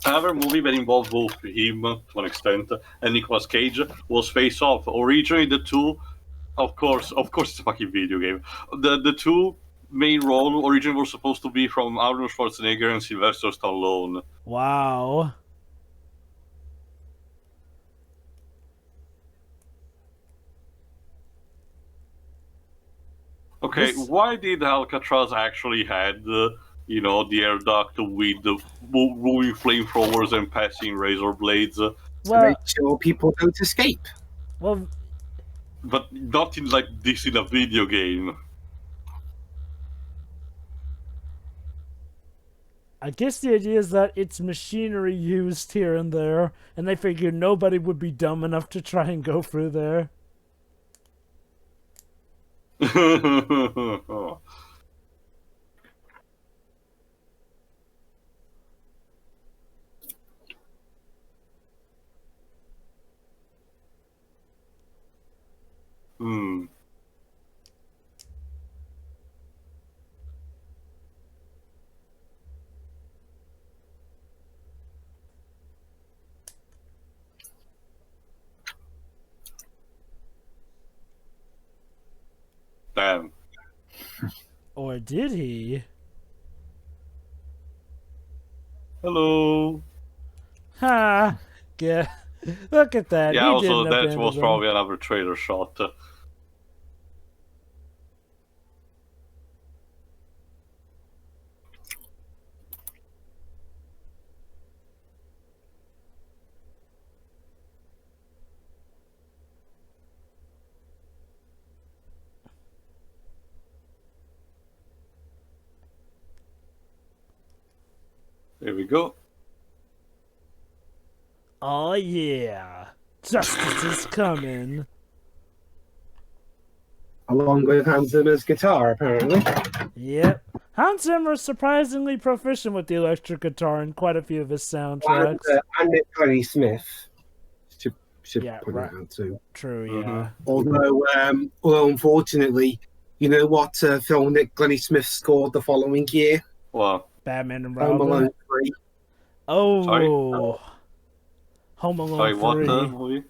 another movie that involved both him, to an extent, and Nicolas Cage was Face Off. Originally, the two, of course, it's a fucking video game. The two main roles originally were supposed to be from Arnold Schwarzenegger and Sylvester Stallone. Wow. Okay, why did Alcatraz actually had, the air duct with the moving flamethrowers and passing razor blades? To make sure people don't escape. Well, but not in like this in a video game. I guess the idea is that it's machinery used here and there, and they figured nobody would be dumb enough to try and go through there. Damn. Or did he? Hello. Ha! Yeah. Look at that. Yeah, he also didn't that was probably another trailer shot. Here we go. Oh yeah, justice is coming. Along with Hans Zimmer's guitar, apparently. Yep. Hans Zimmer is surprisingly proficient with the electric guitar in quite a few of his soundtracks. And Glennie Smith. Should Yeah, put right. that out too. True, yeah. Although unfortunately, you know what film that Glennie Smith scored the following year? What? Batman and Home Robin. Alone 3. Oh. Sorry? Home Alone Sorry, 3. what movie?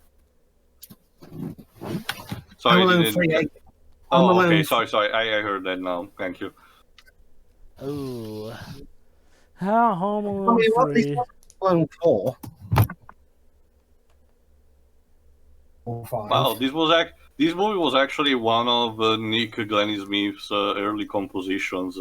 Sorry, Home Alone didn't... 3. Oh, okay, sorry. I heard that now. Thank you. Oh. How Home Alone I mean, what 3? is Home Alone 4? Or 5? Wow, this movie was actually one of Nick Glennie Smith's early compositions.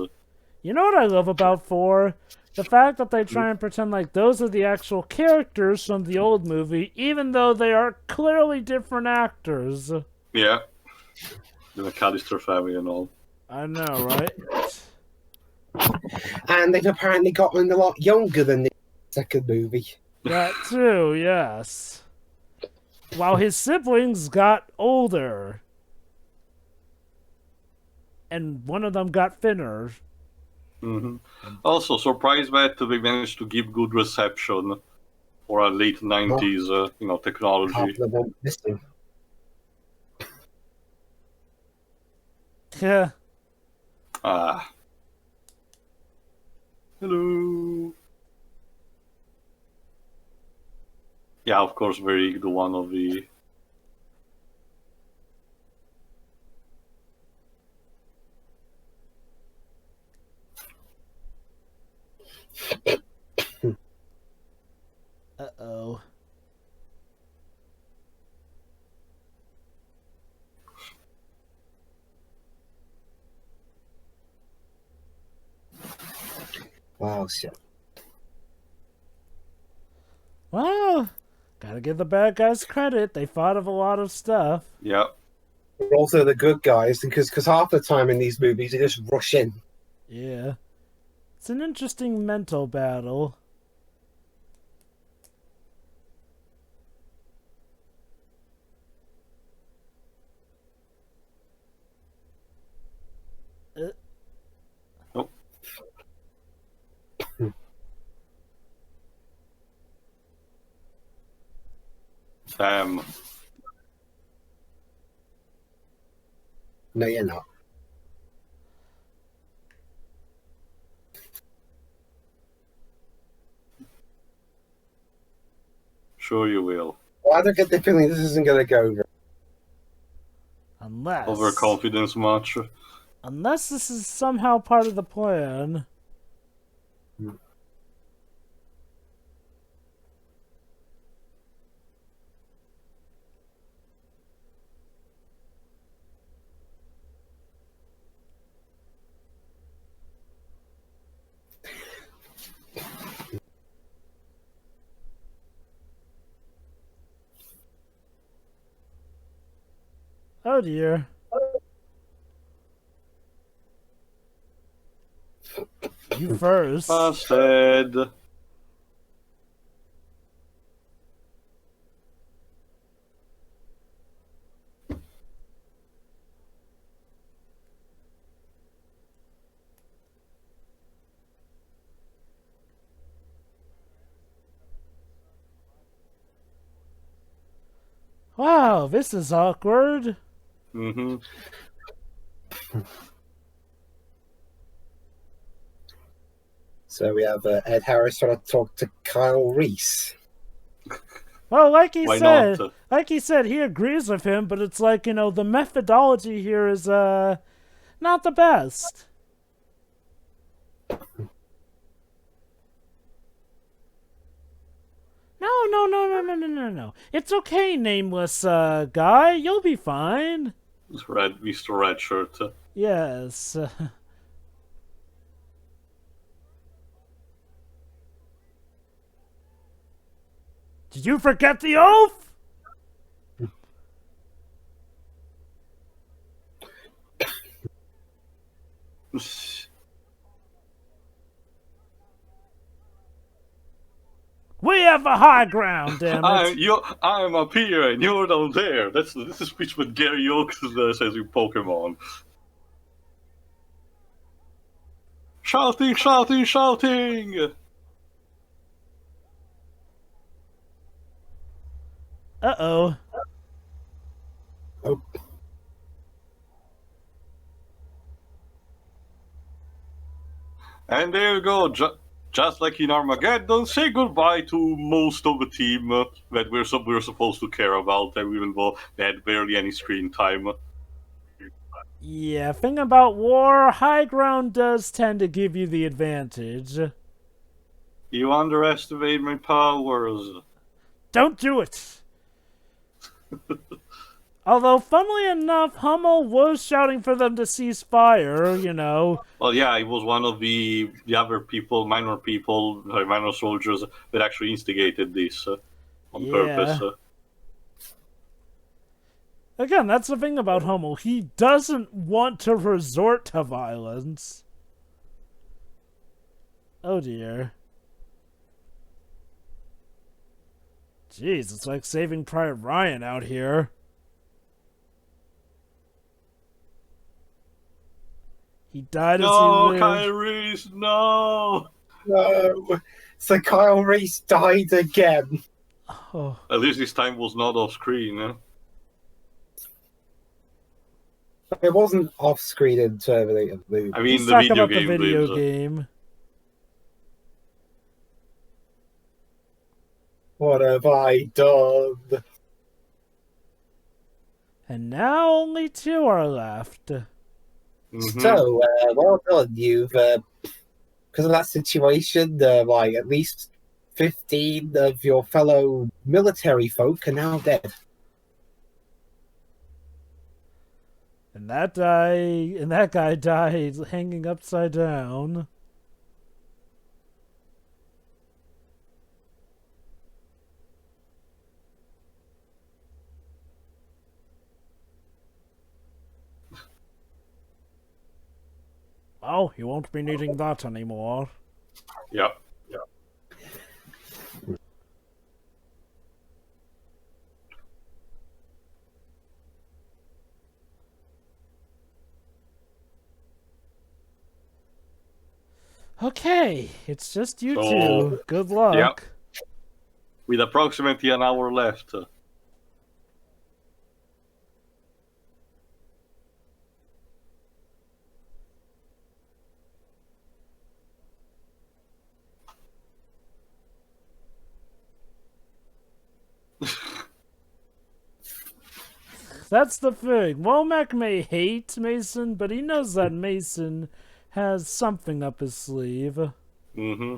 You know what I love about 4? The fact that they try and pretend like those are the actual characters from the old movie, even though they are clearly different actors. Yeah. The McAllister family and all. I know, right? And they've apparently gotten a lot younger than the second movie. That too, yes. While his siblings got older. And one of them got thinner. Also, surprised that they managed to give good reception for a late 90s, technology. Half of them missing. Yeah. Ah. Hello. Yeah, of course, very the one of the... Uh-oh. Wow, shit. Well, gotta give the bad guys credit. They thought of a lot of stuff. Yeah. They're also the good guys, because half the time in these movies they just rush in. Yeah. It's an interesting mental battle. Oh. Damn. No, you're not. Sure you will. Well, I don't get the feeling this isn't going to go very. Unless... Overconfidence much. Unless this is somehow part of the plan. Oh dear. You first. Busted. Wow, this is awkward. Mm-hmm. So we have Ed Harris trying to talk to Kyle Reese. Well, like he said, he agrees with him, but it's like, the methodology here is, not the best. No. It's okay, nameless, guy. You'll be fine. It's Mr. Redshirt. Yes. Did you forget the oath? We have a high ground, damn it. I'm up here and you're down there. This is what Gary Oaks says in Pokemon. Shouting, shouting, shouting! Uh-oh. Oh. And there you go, just like in Armageddon, say goodbye to most of the team that we're supposed to care about, even though they had barely any screen time. Yeah, thing about war, high ground does tend to give you the advantage. You underestimate my powers. Don't do it! Although, funnily enough, Hummel was shouting for them to cease fire, you know. Well, yeah, he was one of the other minor soldiers that actually instigated this on purpose. Again, that's the thing about Hummel. He doesn't want to resort to violence. Oh dear. Jeez, it's like Saving Private Ryan out here. He died as he lived. No, Kyle Reese, no! No. So Kyle Reese died again. Oh. At least this time was not off screen. It wasn't off screen in Terminator movie. I mean, Let's the talk video about game. The video game. What have I done? And now only 2 are left. Mm-hmm. So, well done. You've, because of that situation, like, at least 15 of your fellow military folk are now dead. And that guy died hanging upside down. Oh, you won't be needing that anymore. Yep. Okay, it's just you two. Good luck. Yep. With approximately an hour left. That's the thing. Womack may hate Mason, but he knows that Mason has something up his sleeve. Mm-hmm.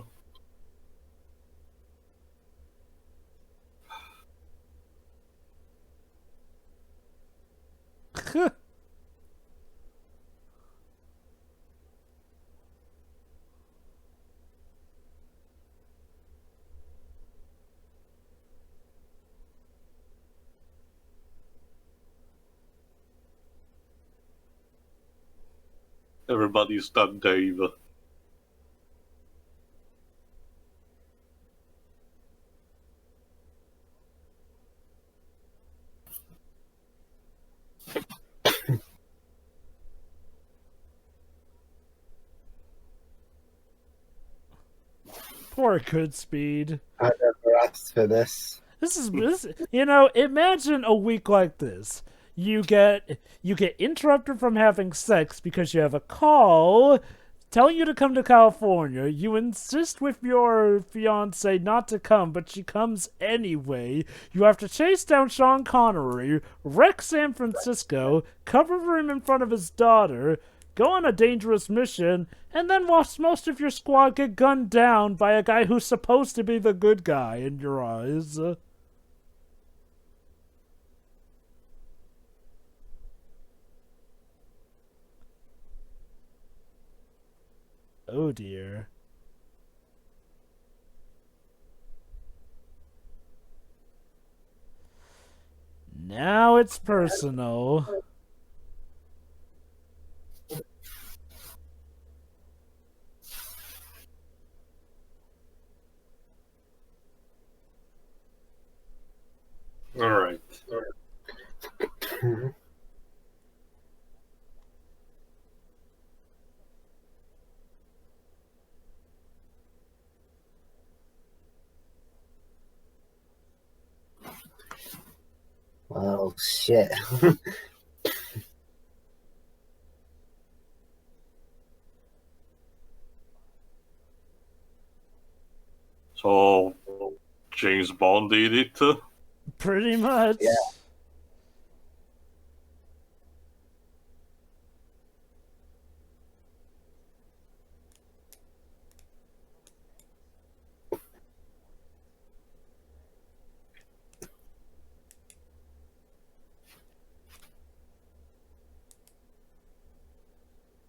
Everybody's done, Dave. Poor Goodspeed. I never asked for this. This, you know, imagine a week like this. You get interrupted from having sex because you have a call telling you to come to California. You insist with your fiance not to come, but she comes anyway. You have to chase down Sean Connery, wreck San Francisco, cover for him in front of his daughter, go on a dangerous mission, and then watch most of your squad get gunned down by a guy who's supposed to be the good guy in your eyes. Oh dear. Now it's personal. Oh shit. So, James Bond did it? Pretty much. Yeah.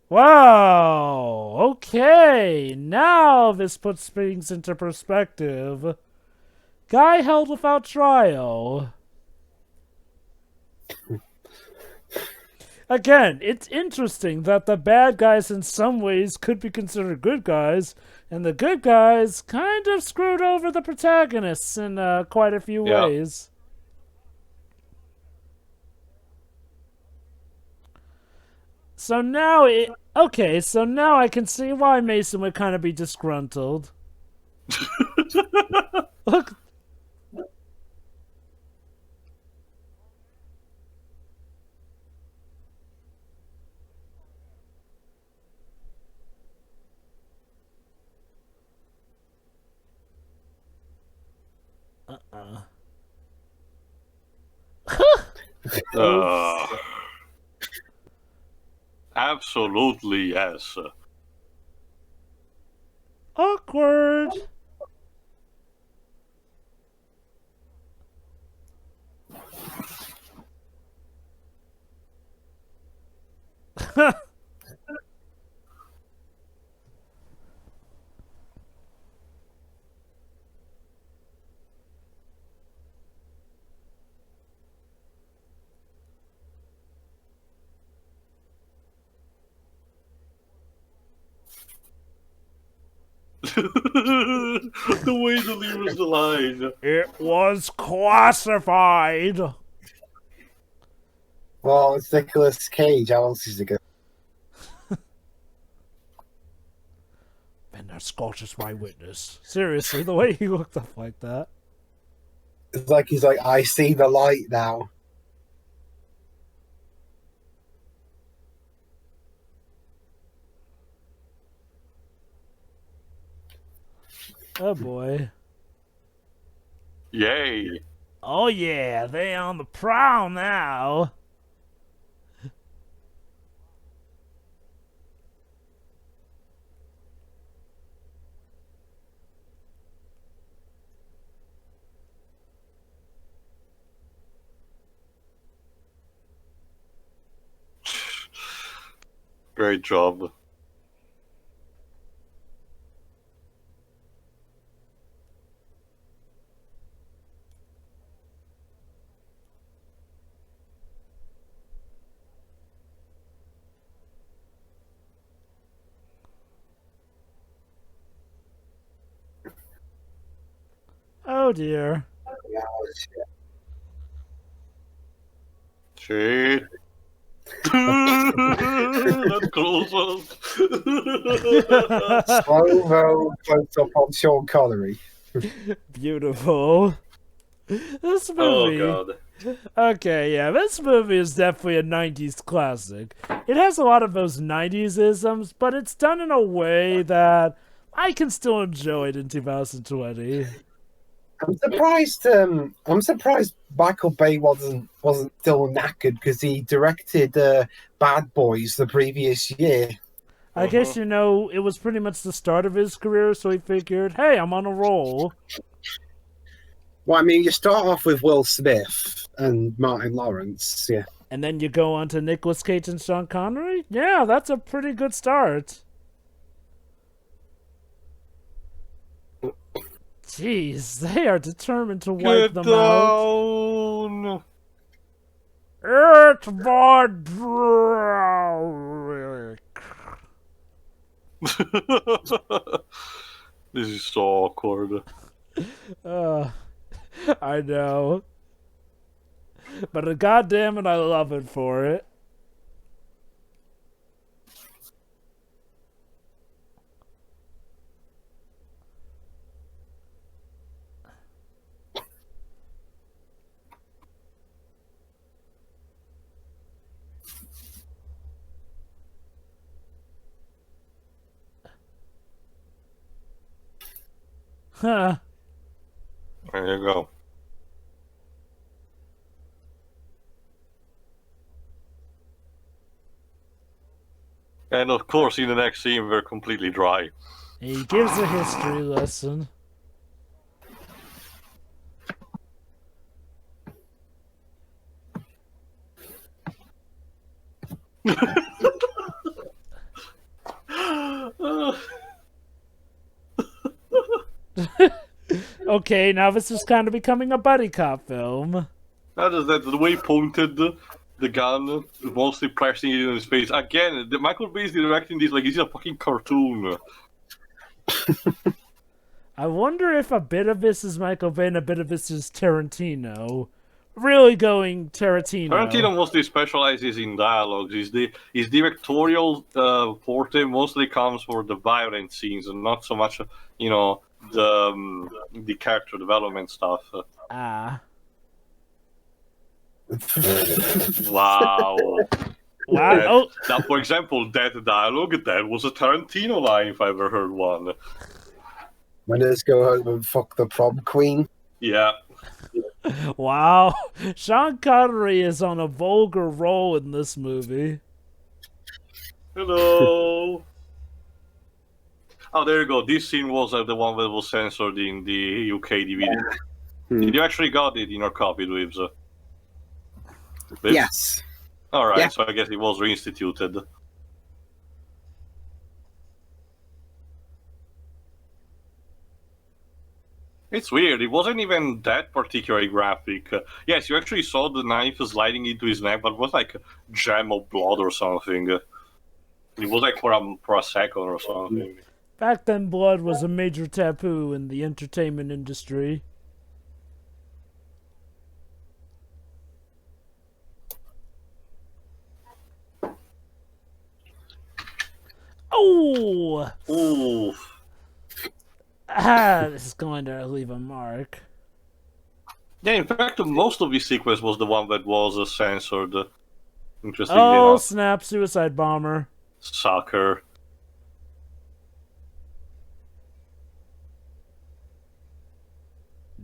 Wow. Okay. Now this puts things into perspective. Guy held without trial. Again, it's interesting that the bad guys in some ways could be considered good guys, and the good guys kind of screwed over the protagonists in quite a few ways. So now so now I can see why Mason would kind of be disgruntled. Look. Absolutely, yes. Awkward. The way that he was the line. It was classified. Well, it's Nicolas Cage. How else is it going? And that Scotch is my witness. Seriously, the way he looked up like that. It's like he's like, I see the light now. Oh boy. Yay. Oh yeah, they on the prowl now. Great job. Oh dear. Shit. That close up. Slow-mo close up on Sean Connery. Beautiful. This movie. Oh god. Okay, yeah, this movie is definitely a 90s classic. It has a lot of those 90s isms, but it's done in a way that I can still enjoy it in 2020. I'm surprised Michael Bay wasn't still knackered because he directed Bad Boys the previous year. I guess, it was pretty much the start of his career, so he figured, hey, I'm on a roll. Well, I mean, you start off with Will Smith and Martin Lawrence, yeah. And then you go on to Nicolas Cage and Sean Connery? Yeah, that's a pretty good start. Jeez, they are determined to wipe them out. It's my This is so awkward. I know. But goddamn it, I love it for it. Huh. There you go. And of course, in the next scene, we're completely dry. He gives a history lesson. Okay, now this is kind of becoming a buddy cop film. That is that the way he pointed the gun, mostly pressing it in his face. Again, Michael Bay is directing this like he's a fucking cartoon. I wonder if a bit of this is Michael Bay and a bit of this is Tarantino. Really going Tarantino. Tarantino mostly specializes in dialogues. His directorial forte mostly comes for the violent scenes and not so much, you know, the character development stuff. Ah. Wow. Wow. Now, for example, that dialogue, that was a Tarantino line if I ever heard one. Winners go home and fuck the prom queen. Yeah. Wow. Sean Connery is on a vulgar role in this movie. Hello. Oh, there you go. This scene was the one that was censored in the UK DVD. Did you actually got it in your copy, Dweebs? Yes. Alright, Yeah. so I guess it was reinstituted. It's weird, it wasn't even that particularly graphic. Yes, you actually saw the knife sliding into his neck, but it was like a jam of blood or something. It was like for a second or something. Back then, blood was a major taboo in the entertainment industry. Oh! Ooh. Ah, this is going to leave a mark. Yeah, in fact, most of the sequence was the one that was censored. Interesting Oh, enough. snap, suicide bomber. Sucker.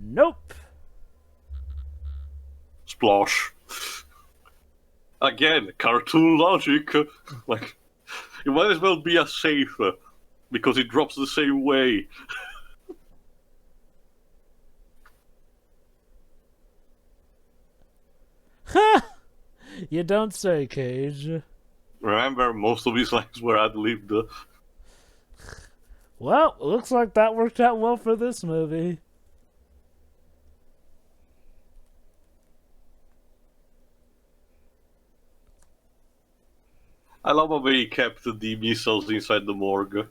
Nope. Splosh. Again, cartoon logic. Like, it might as well be a safe, because it drops the same way. Ha! You don't say, Cage. Remember, most of these lines were ad-libbed. Well, looks like that worked out well for this movie. I love how they kept the missiles inside the morgue.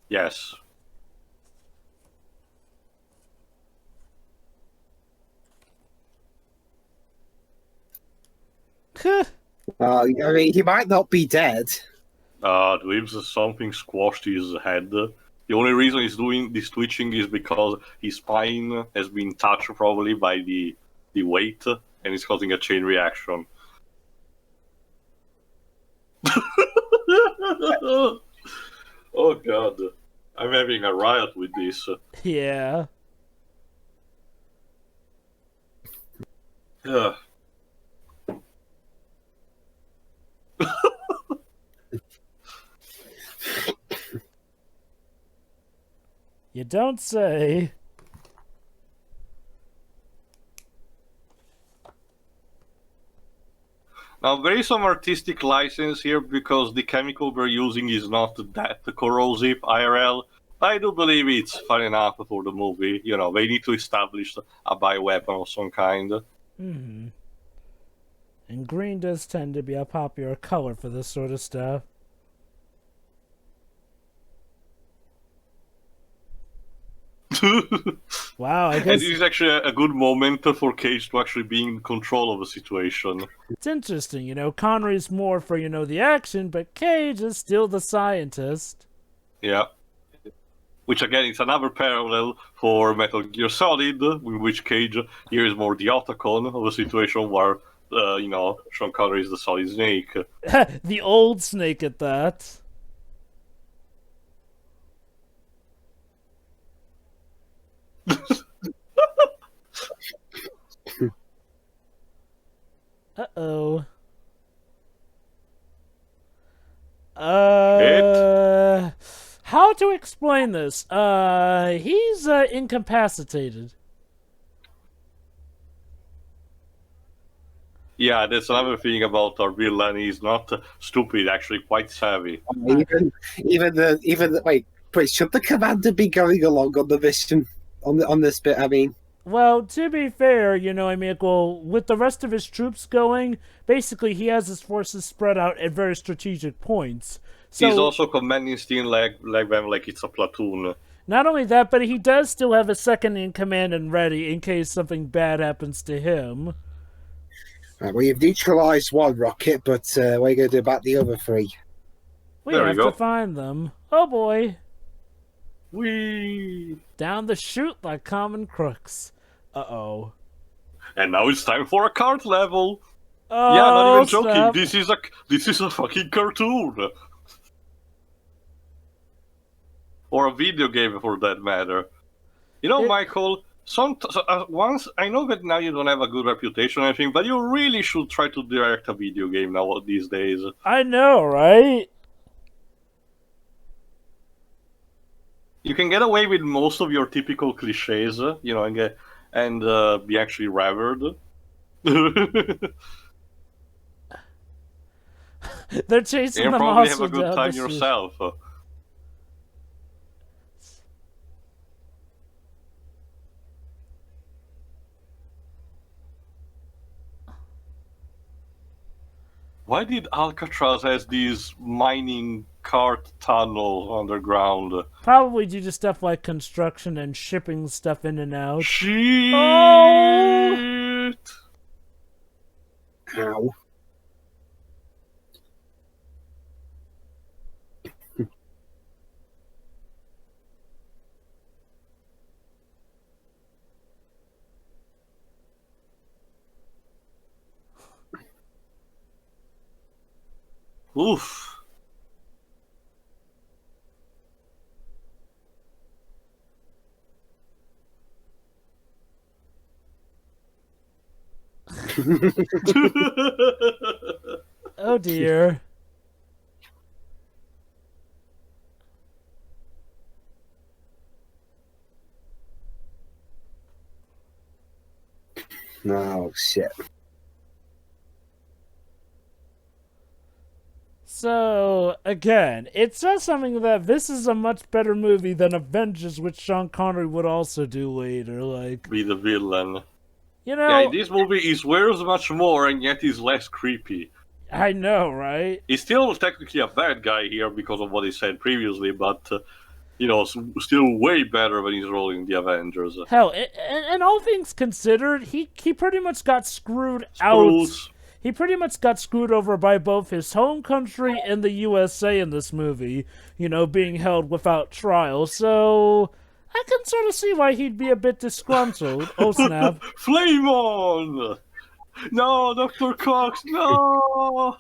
Yes. I mean, he might not be dead. Dweebs, something squashed his head. The only reason he's doing this twitching is because his spine has been touched probably by the weight, and it's causing a chain reaction. Oh god. I'm having a riot with this. Yeah. Ugh. You don't say. Now, there is some artistic license here because the chemical we're using is not that corrosive IRL. I do believe it's fine enough for the movie. You know, they need to establish a bioweapon of some kind. Mm-hmm. And green does tend to be a popular color for this sort of stuff. Wow, I guess... And it is actually a good moment for Cage to actually be in control of the situation. It's interesting, you know, Connery's more for, you know, the action, but Cage is still the scientist. Yeah. Which, again, is another parallel for Metal Gear Solid, in which Cage here is more the Otacon of a situation where, you know, Sean Connery is the Solid Snake. The old Snake at that. Uh-oh. How to explain this? He's incapacitated. Yeah, that's another thing about our villain. He's not stupid, actually quite savvy. Wait, should the commander be going along on the mission on this bit? I mean, well, to be fair, you know, I mean, well, with the rest of his troops going, basically he has his forces spread out at very strategic points. So, he's also commanding still like them like it's a platoon. Not only that, but he does still have a second in command and ready in case something bad happens to him. Right, well, you've neutralized one rocket, but what are you going to do about the other three? We have to find them. Oh boy. Whee! Down the chute like common crooks. Uh-oh. And now it's time for a card level. Oh, yeah, not even joking. snap. This is a fucking cartoon. Or a video game, for that matter. You know, Michael, once I know that now you don't have a good reputation or anything, but you really should try to direct a video game now these days. I know, right? You can get away with most of your typical cliches, you know, and be actually revered. They're chasing you the probably monster have a good time yourself. Why did Alcatraz has these mining cart tunnels underground? Probably due to stuff like construction and shipping stuff in and out. Shit! Oh! Ow. Oof. Oh dear. Oh, shit. So, again, it says something that this is a much better movie than Avengers, which Sean Connery would also do later, like... Be the villain. You know... Yeah, this movie is wears much more and yet is less creepy. I know, right? He's still technically a bad guy here because of what he said previously, but, you know, still way better when he's rolling the Avengers. Hell, and all things considered, he pretty much got screwed out. He pretty much got screwed over by both his home country and the USA in this movie, you know, being held without trial, so I can sort of see why he'd be a bit disgruntled. Oh, snap. Flame on! No, Dr. Cox, no!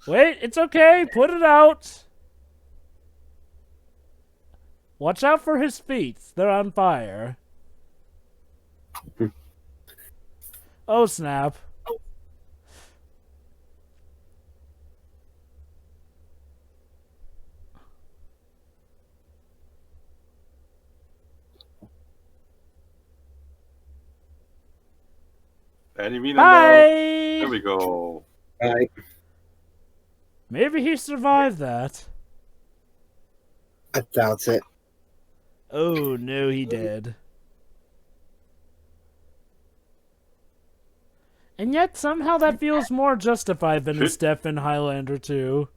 Wait, it's okay, put it out. Watch out for his feet, they're on fire. Oh, snap. Enemy Bye! There we go. Bye. Maybe he survived that. I doubt it. Oh, no, he did. And yet, somehow that feels more justified than his death in Highlander 2.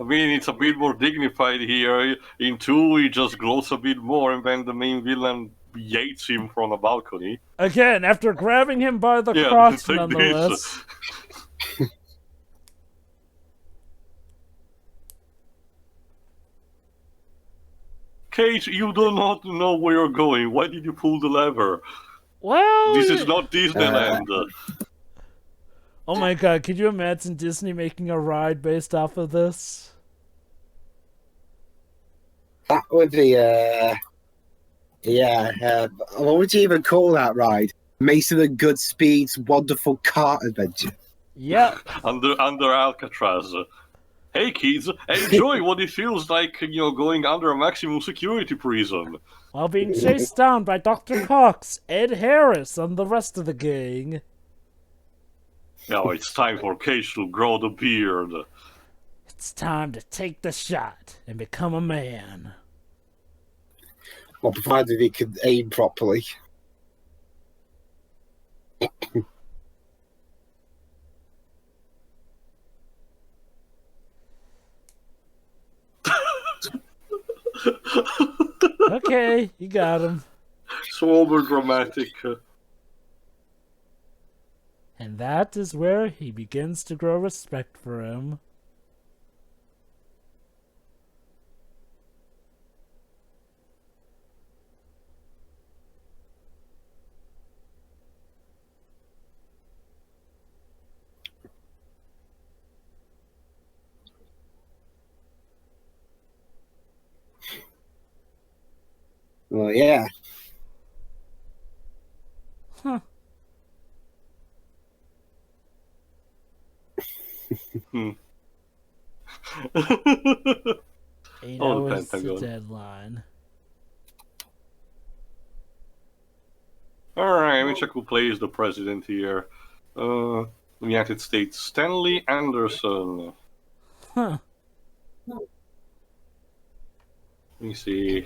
I mean, it's a bit more dignified here. In 2, he just glows a bit more, and then the main villain yates him from a balcony. Again, after grabbing him by the crotch, nonetheless. Kate, you do not know where you're going. Why did you pull the lever? Well... This is not Disneyland. Oh my god, could you imagine Disney making a ride based off of this? That would be, what would you even call that ride? Mason and Goodspeed's Wonderful Cart Adventure. Yep. under Alcatraz. Hey kids, enjoy what it feels like, going under a maximum security prison. While being chased down by Dr. Cox, Ed Harris, and the rest of the gang. Now it's time for Cage to grow the beard. It's time to take the shot and become a man. Well, provided he can aim properly. Okay, you got him. So over dramatic. And that is where he begins to grow respect for him. Well, yeah. Huh. Oh, 8 Oh, the hours to Pentagon. deadline. Alright, let me check who plays the president here. United States, Stanley Anderson. Huh. Let me see.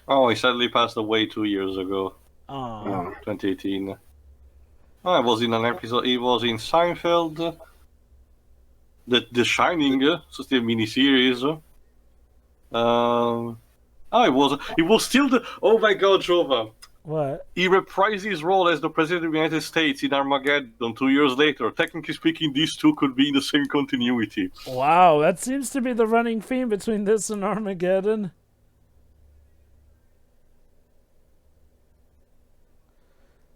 Oh, he sadly passed away 2 years ago, Oh. 2018. Oh, I was in an episode. He was in Seinfeld, The Shining, so still miniseries. It was still the. Oh my God, Jova! What? He reprised his role as the president of the United States in Armageddon 2 years later. Technically speaking, these two could be in the same continuity. Wow, that seems to be the running theme between this and Armageddon.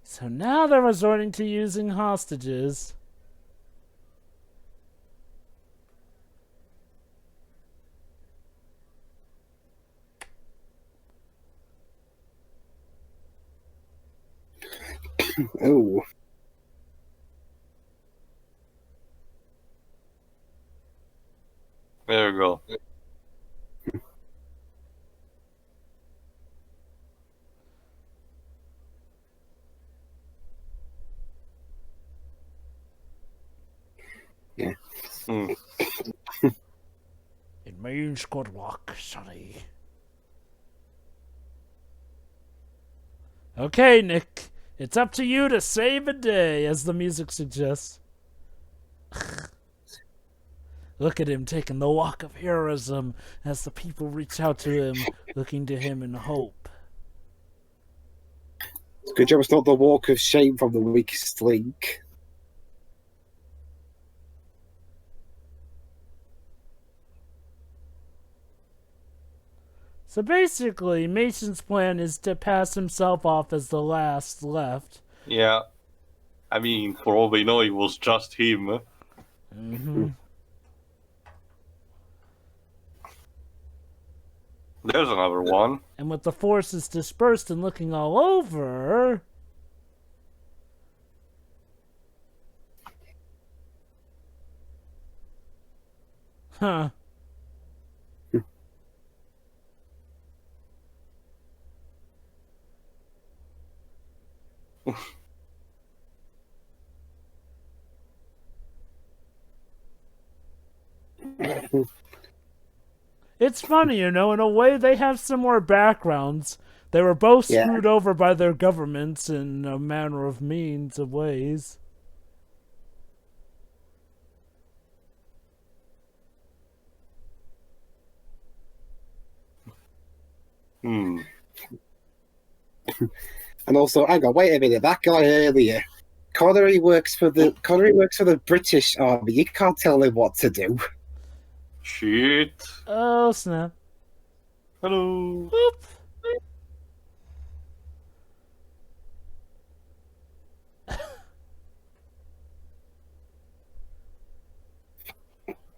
So now they're resorting to using hostages. Oh. There we go. Yeah. It means good luck, Sonny. Okay, Nick. It's up to you to save a day, as the music suggests. Look at him taking the walk of heroism as the people reach out to him, looking to him in hope. Good job it's not the walk of shame from the weakest link. So basically, Mason's plan is to pass himself off as the last left. Yeah. I mean, for all we know, it was just him. Mm-hmm. There's another one. And with the forces dispersed and looking all over... Huh. It's funny, you know, in a way they have similar backgrounds. They were both screwed over by their governments in a manner of means of ways. And also, hang on, wait a minute. That guy earlier, Connery works for the British Army. You can't tell him what to do. Shit. Oh snap! Hello. Whoop.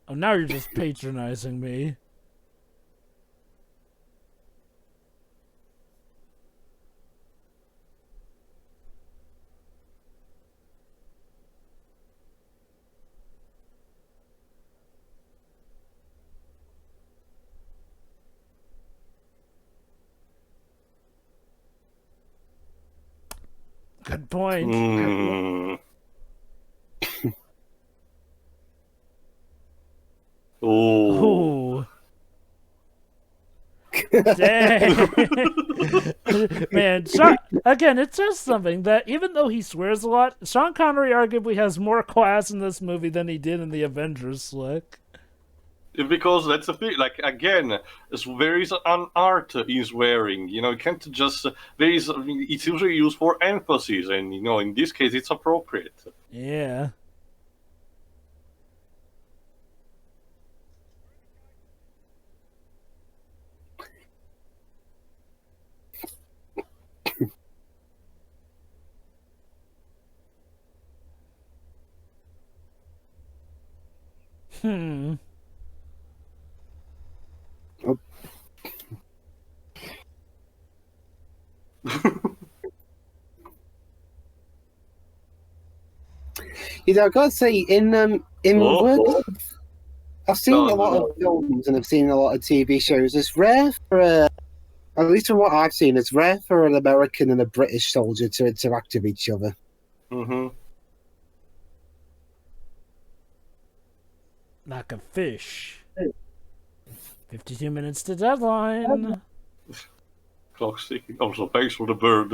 Oh, now you're just patronizing me. Good point. Oh. Dang. Man, again, it says something that even though he swears a lot, Sean Connery arguably has more class in this movie than he did in the Avengers Slick. Because that's the thing, like, again, there is an art he's wearing, you know, you can't just, it's usually used for emphasis, and, you know, in this case, it's appropriate. Yeah. You know, I gotta say, in work, I've seen a lot of films and I've seen a lot of TV shows. It's rare for, at least from what I've seen, it's rare for an American and a British soldier to interact with each other. Like a fish. 52 minutes to deadline. Clock's ticking. Also, thanks for the bird.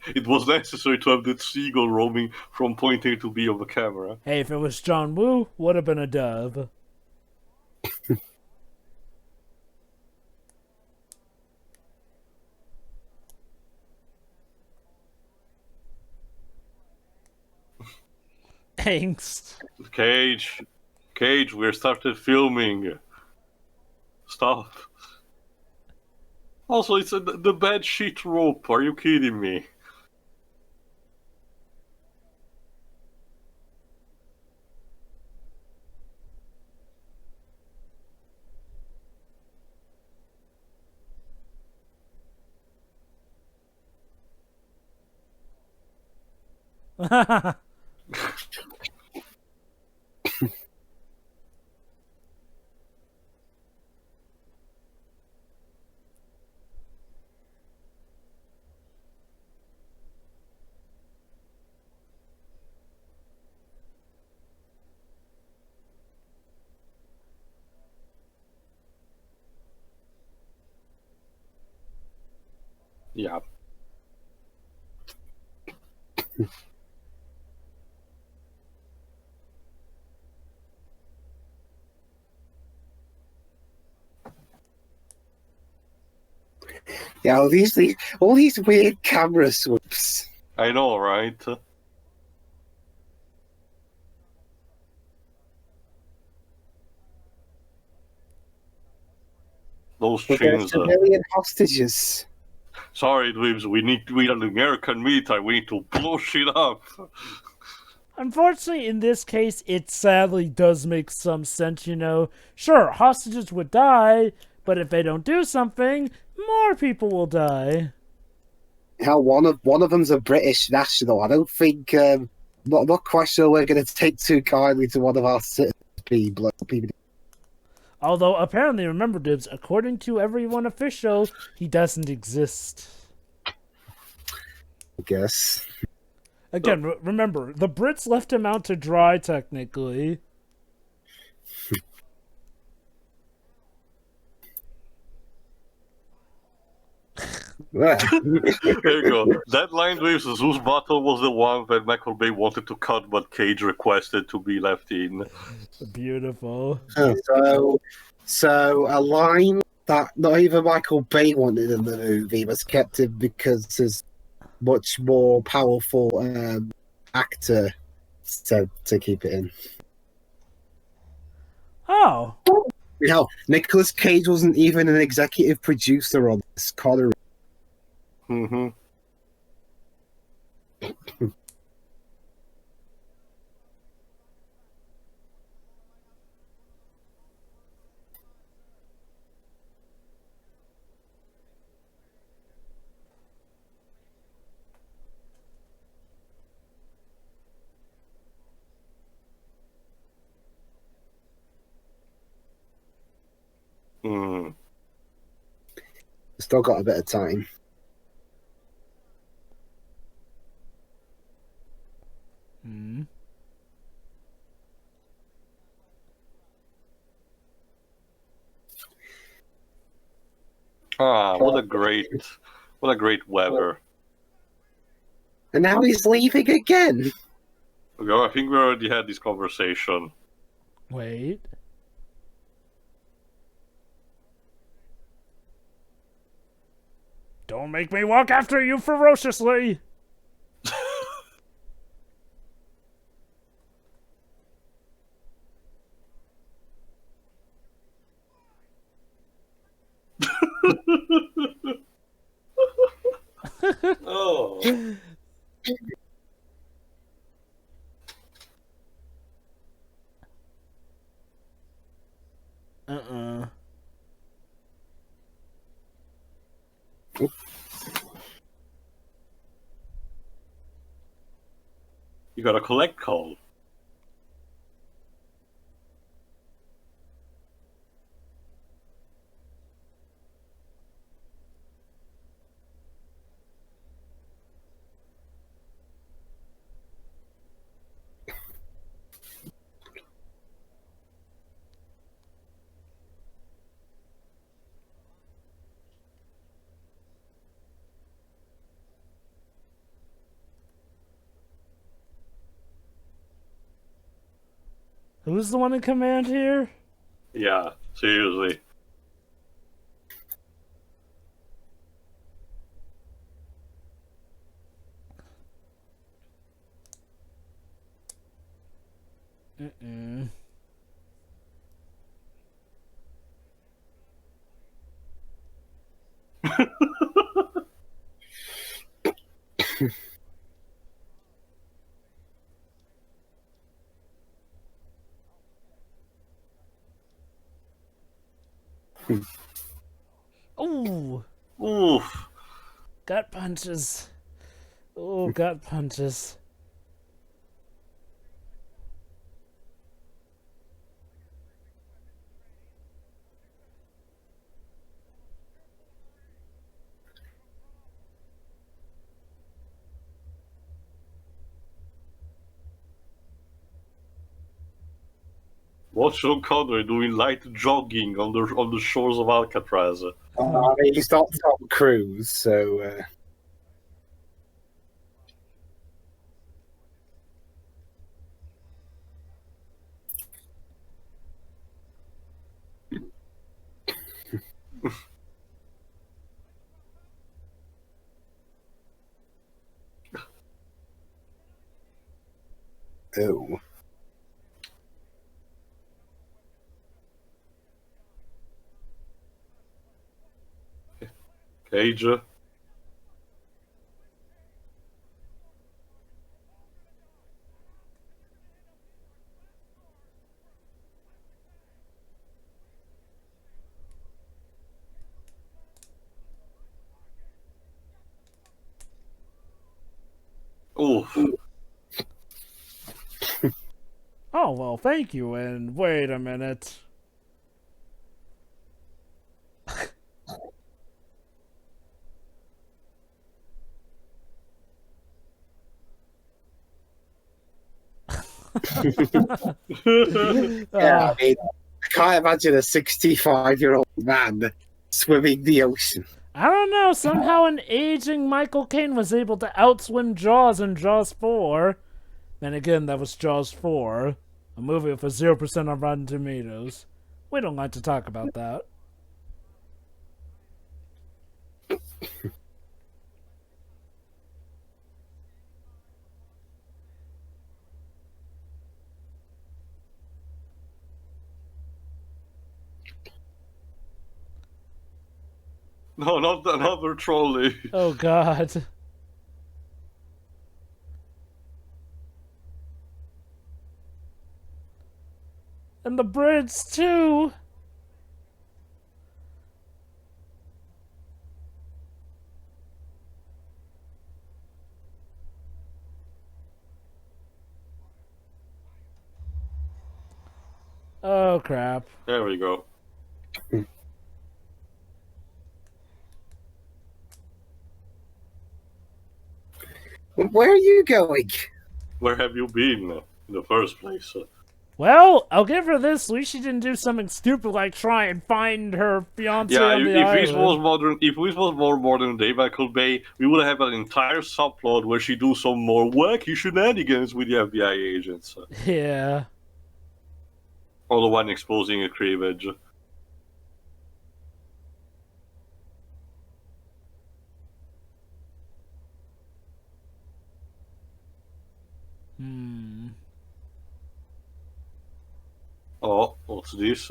It was necessary to have that seagull roaming from point A to B of the camera. Hey, if it was John Woo, would have been a dove. Angst. Cage, we're started filming. Stop. Also, it's the bed sheet rope. Are you kidding me? Yeah. Yeah, all these weird camera swoops. I know, right? Those chins. Civilian hostages. Sorry, dweebs, we are the American military. We need to blow shit up. Unfortunately, in this case, it sadly does make some sense, you know. Sure, hostages would die, but if they don't do something, more people will die. Hell, one of them's a British national. I don't think, not quite sure we're going to take too kindly to one of our people. Although, apparently, remember, Dibs, according to everyone official, he doesn't exist. I guess. Again, remember, the Brits left him out to dry, technically. There you go. That line with Zeus battle was the one that Michael Bay wanted to cut, but Cage requested to be left in. Beautiful. So a line that not even Michael Bay wanted in the movie was kept in because there's much more powerful actor to keep it in. Oh. Nicolas Cage wasn't even an executive producer on this. Connor. Mm-hmm. Still got a bit of time. What a great weather. And now he's leaving again. I think we already had this conversation. Wait. Don't make me walk after you ferociously! Oh. You got a collect call. Who's the one in command here? Yeah, seriously. Ooh. Oof. Gut punches. Oh, gut punches. What's Sean Connery doing light jogging on the shores of Alcatraz? He's not Tom Cruise, so... Oh. Cage. Oof. Oh, well, thank you, and wait a minute. Yeah, I mean, I can't imagine a 65-year-old man swimming the ocean. I don't know. Somehow an aging Michael Caine was able to outswim Jaws in Jaws 4. And again, that was Jaws 4, a movie with a 0% on Rotten Tomatoes. We don't like to talk about that. No, not another trolley. Oh, God. And the bridge, too. Oh, crap. There we go. Where are you going? Where have you been in the first place? Well, I'll give her this. At least she didn't do something stupid like try and find her fiance on the island. If this was more modern day Michael Bay, we would have an entire subplot where she do some more wacky shenanigans with the FBI agents. Yeah. Or the one exposing a cleavage. Oh, what's this?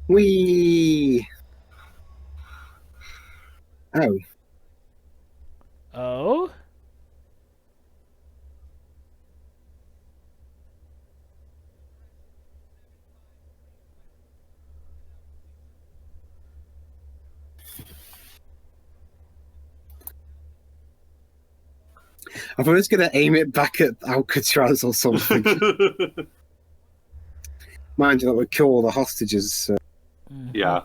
Wee. Oh. Oh? I thought I was going to aim it back at Alcatraz or something. Mind you, that would kill all the hostages. Yeah.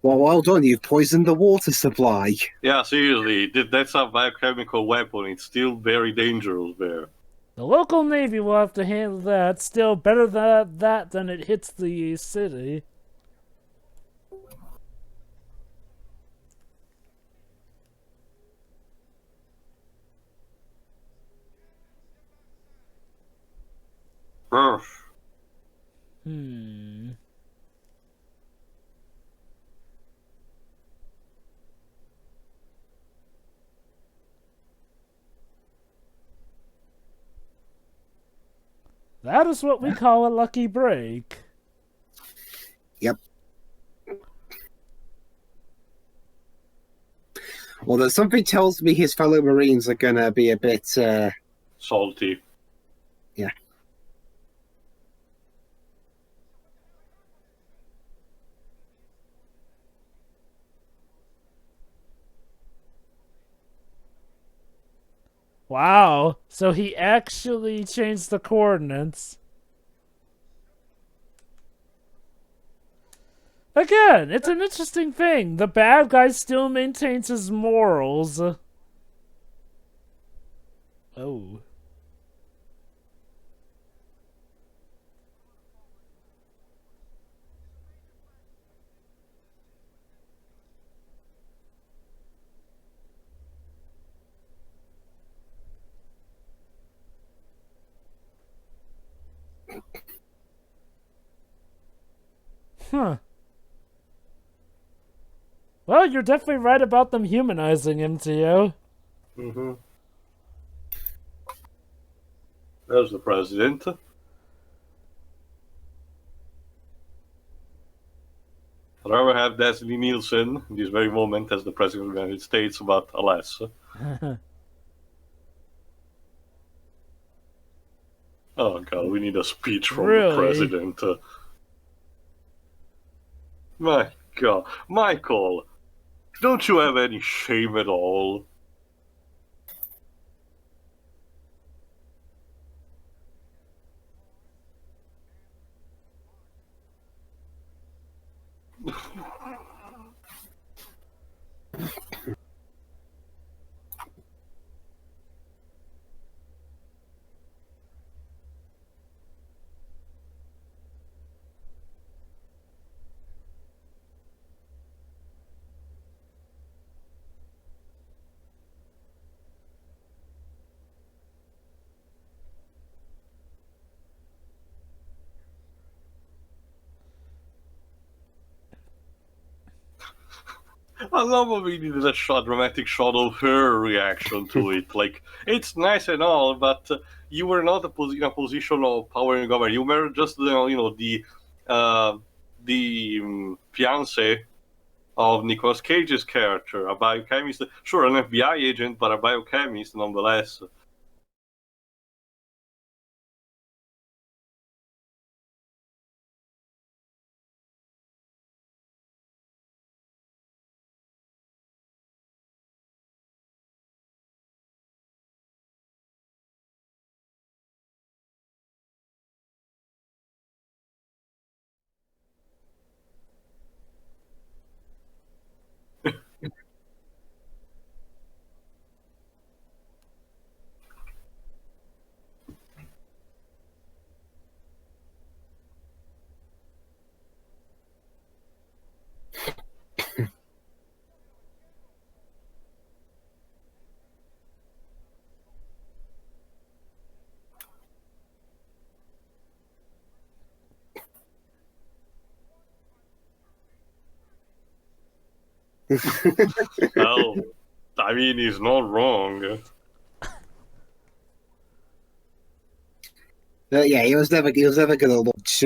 Well done. You've poisoned the water supply. Yeah, seriously. That's a biochemical weapon. It's still very dangerous there. The local Navy will have to handle that. Still, better that than it hits the city. That is what we call a lucky break. Yep. Although something tells me his fellow Marines are going to be a bit... salty. Yeah. Wow, so he actually changed the coordinates. Again, it's an interesting thing. The bad guy still maintains his morals. Oh. Huh. Well, you're definitely right about them humanizing him to you. Mm-hmm. There's the president. I'd rather have Destiny Nielsen in this very moment as the president of the United States, but alas. Oh god, we need a speech from the president. My god. Michael, don't you have any shame at all? I love when we needed a dramatic shot of her reaction to it. Like, it's nice and all, but you were not in a position of power in government. You were just, the fiance of Nicolas Cage's character, a biochemist. Sure, an FBI agent, but a biochemist nonetheless. Well, I mean, he's not wrong. Yeah, he was never gonna watch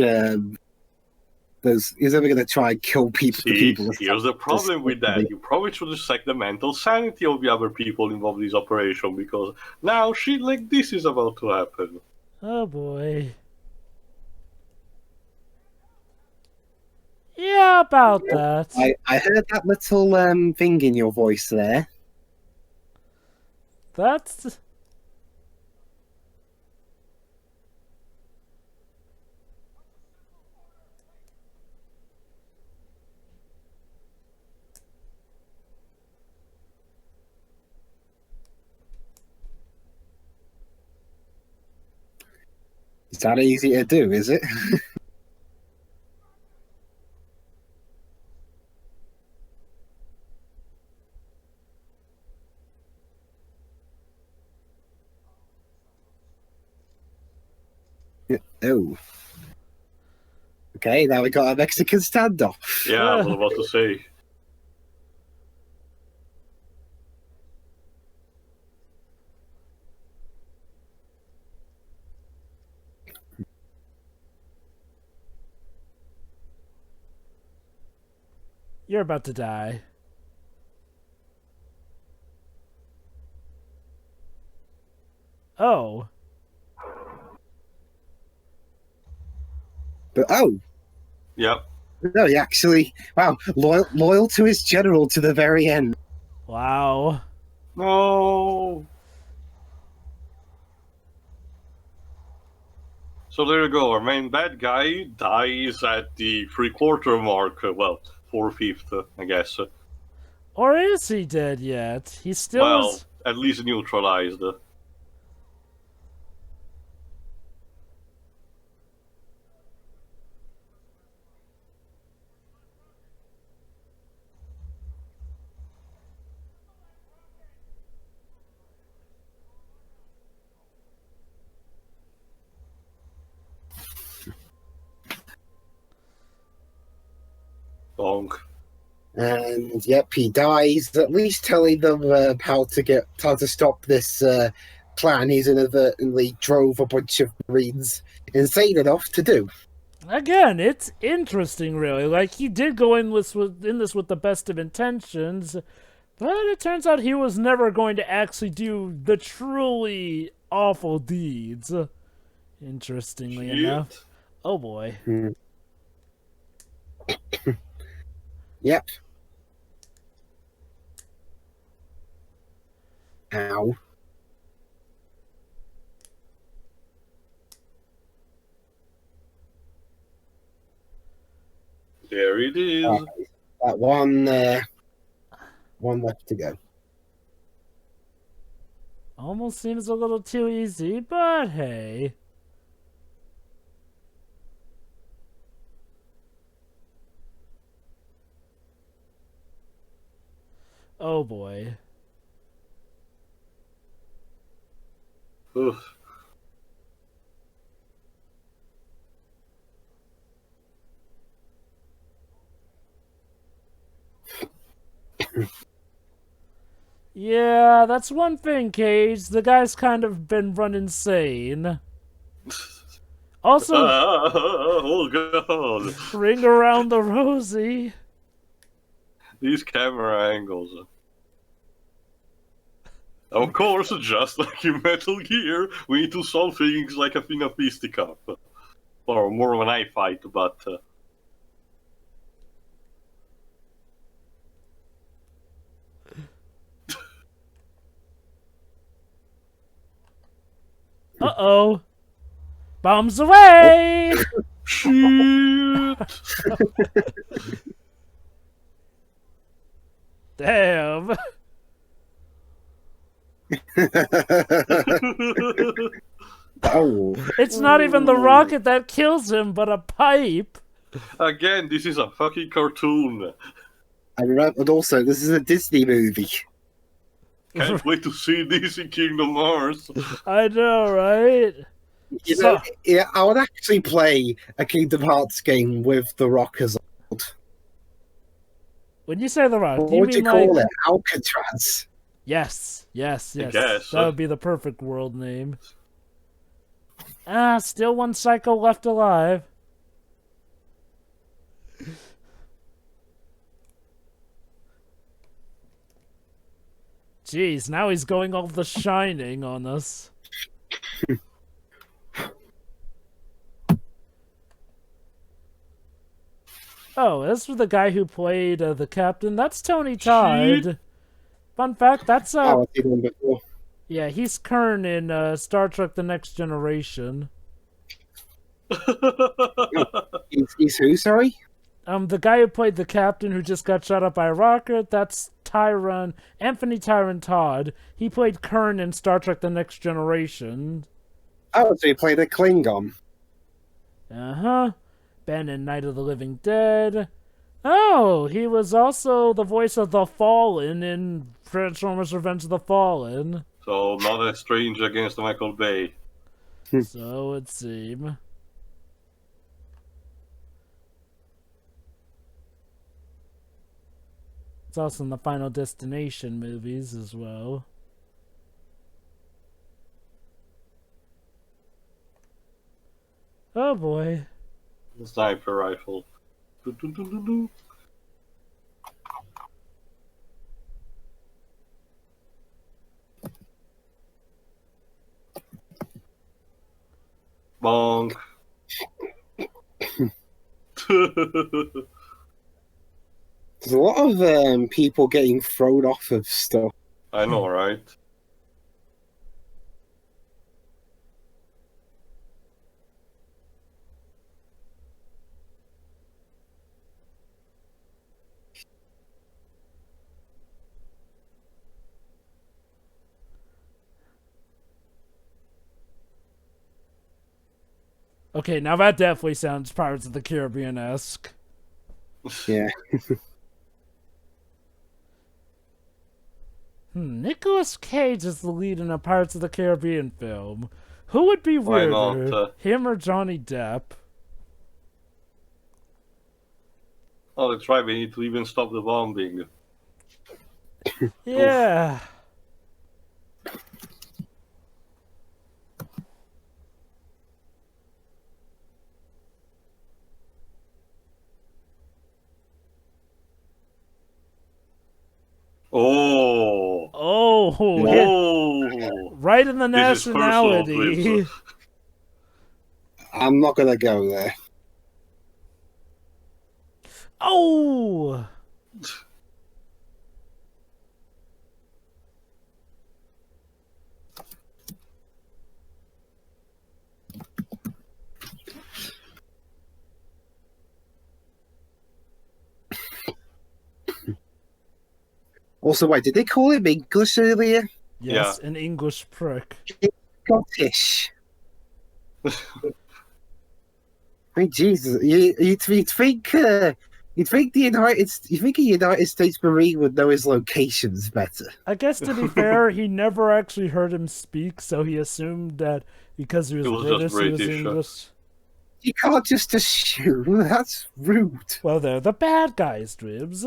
those. He was never gonna try and kill people. See, here's the problem with that. You probably should check the mental sanity of the other people involved in this operation, because now shit like this is about to happen. Oh boy. Yeah, about that. I heard that little thing in your voice there. That's... It's that easy to do, is it? Oh. Okay, now we got a Mexican standoff. Yeah, I was about to say. You're about to die. Oh. But oh. Yep. No, he actually, wow, loyal to his general to the very end. Wow. No. So there you go. Our main bad guy dies at the 3/4 mark. Well, 4/5, I guess. Or is he dead yet? He still well, is... at least neutralized. Donk. And yep, he dies. At least telling them how to stop this plan he's inadvertently drove a bunch of Marines insane enough to do. Again, it's interesting, really. Like, he did go in this with the best of intentions, but it turns out he was never going to actually do the truly awful deeds. Interestingly enough. Oh boy. Yep. Ow. There it is. That one left to go. Almost seems a little too easy, but hey. Oh boy. Oof. Yeah, that's one thing, Cage. The guy's kind of been run insane. Also, oh god. Ring Around the Rosie. These camera angles. Of course, just like in Metal Gear, we need to solve things like in a fisticuff. Or more of a knife fight, but... Uh-oh. Bombs away! Shit! Damn. Oh. It's not even the rocket that kills him, but a pipe. Again, this is a fucking cartoon. And also, this is a Disney movie. Can't wait to see this in Kingdom Hearts. I know, right? You know, yeah, I would actually play a Kingdom Hearts game with The Rock as old. When you say The Rock, What do you would mean you call like... it? Alcatraz. Yes, yes, yes. guess. That would be the perfect world name. Ah, still one psycho left alive. Jeez, now he's going all The Shining on us. Oh, this was the guy who played the captain. That's Tony Todd. Fun fact, that's Oh, I've seen him before. yeah, he's Kern in Star Trek: The Next Generation. He's who, sorry? The guy who played the captain who just got shot up by a rocket, that's Anthony Tyron Todd. He played Kern in Star Trek: The Next Generation. Oh, so he played a Klingon. Uh-huh. Ben in Night of the Living Dead. Oh, he was also the voice of the Fallen in Transformers Revenge of the Fallen. So, not as strange against Michael Bay. So it seems. It's also in the Final Destination movies as well. Oh boy. The sniper rifle. Do-do-do-do-do. Bonk. There's a lot of people getting thrown off of stuff. I know, right? Okay, now that definitely sounds Pirates of the Caribbean-esque. Yeah. Nicolas Cage is the lead in a Pirates of the Caribbean film. Who would be Why weirder, not? him or Johnny Depp? Oh, that's right, we need to even stop the bombing. Yeah. Oh! Oh, hit right in the This is personal, nationality. please. I'm not gonna go there. Oh! Also, wait, did they call him English earlier? Yes, an English prick. Scottish. I mean, Jesus, you'd think the United States Marine would know his locations better. I guess to be fair, he never actually heard him speak, so he assumed that because he was, just British, he was British, English. You can't just assume. That's rude. Well, they're the bad guys, Dribs.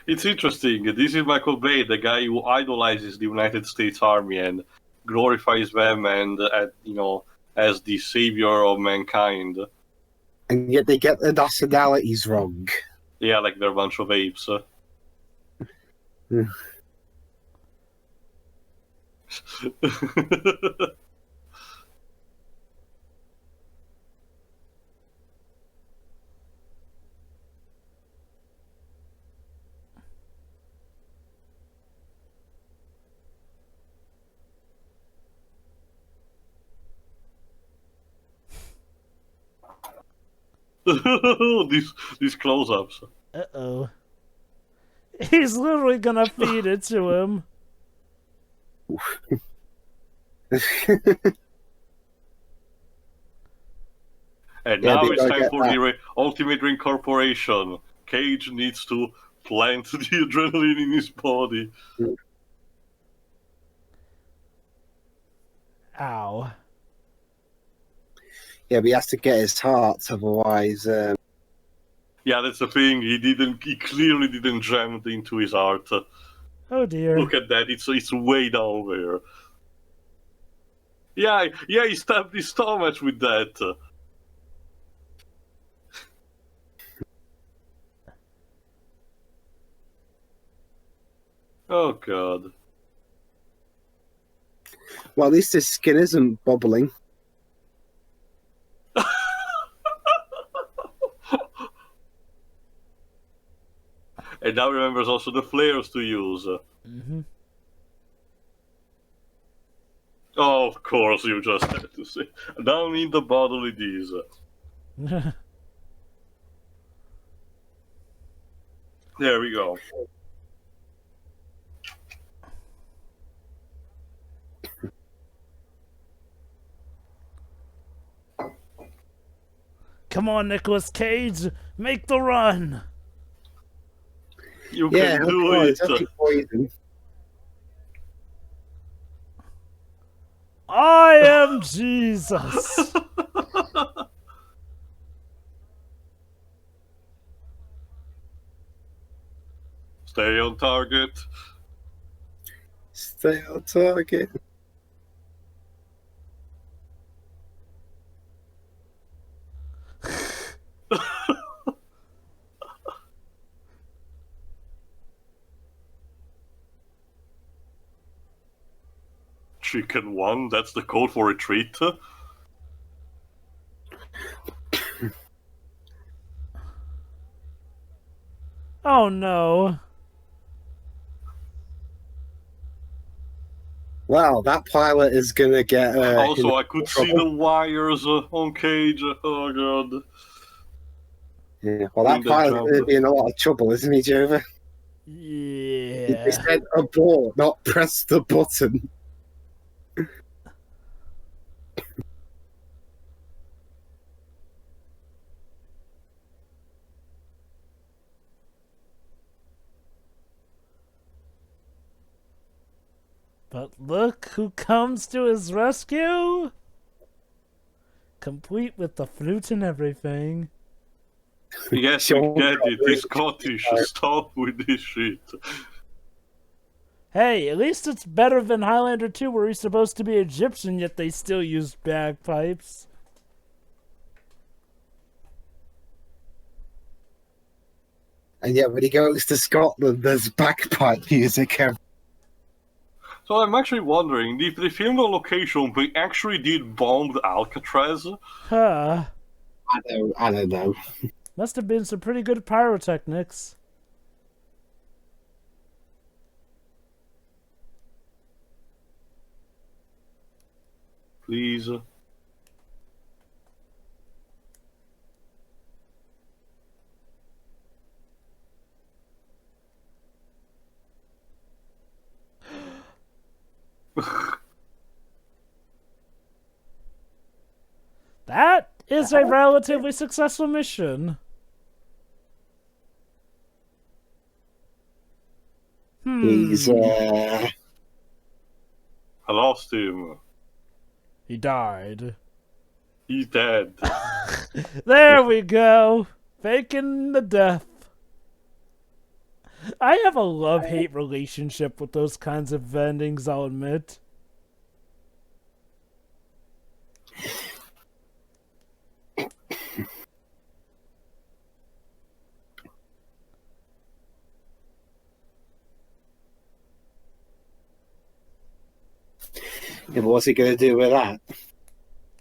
It's interesting. This is Michael Bay, the guy who idolizes the United States Army and glorifies them, and as the savior of mankind. And yet they get the nationalities wrong. Yeah, like they're a bunch of apes. these close-ups. Uh-oh. He's literally gonna feed it to him. And now it's time for the ultimate reincorporation. Cage needs to plant the adrenaline in his body. Ow. Yeah, but he has to get his heart, otherwise... Yeah, that's the thing. He clearly didn't jam it into his heart. Oh dear. Look at that. It's way down there. Yeah, he stabbed his stomach with that. Oh god. Well, at least his skin isn't bubbling. And now remembers also the flares to use. Mm-hmm. Oh, of course, you just had to say. Down in the bottle it is. There we go. Come on, Nicolas Cage, make the run. You can do it. I am Jesus. Stay on target. Stay on target. Chicken 1, that's the code for retreat. Oh no. Wow, that pilot is gonna get... also, I could see the wires on Cage. Oh god. Yeah, well, that pilot's gonna be in a lot of trouble, isn't he, Jova? Yeah. They said abort, not press the button. But look who comes to his rescue! Complete with the flute and everything. Yes, we get it. He's Scottish. Stop with this shit. Hey, at least it's better than Highlander 2 where he's supposed to be Egyptian, yet they still use bagpipes. And yet when he goes to Scotland, there's bagpipe music. So I'm actually wondering, if they filmed on location, they actually did bomb Alcatraz? Huh. I don't know. Must have been some pretty good pyrotechnics. Please. That is a relatively successful mission. He's, I lost him. He died. He's dead. There we go. Faking the death. I have a love-hate relationship with those kinds of endings, I'll admit. And what's he going to do with that?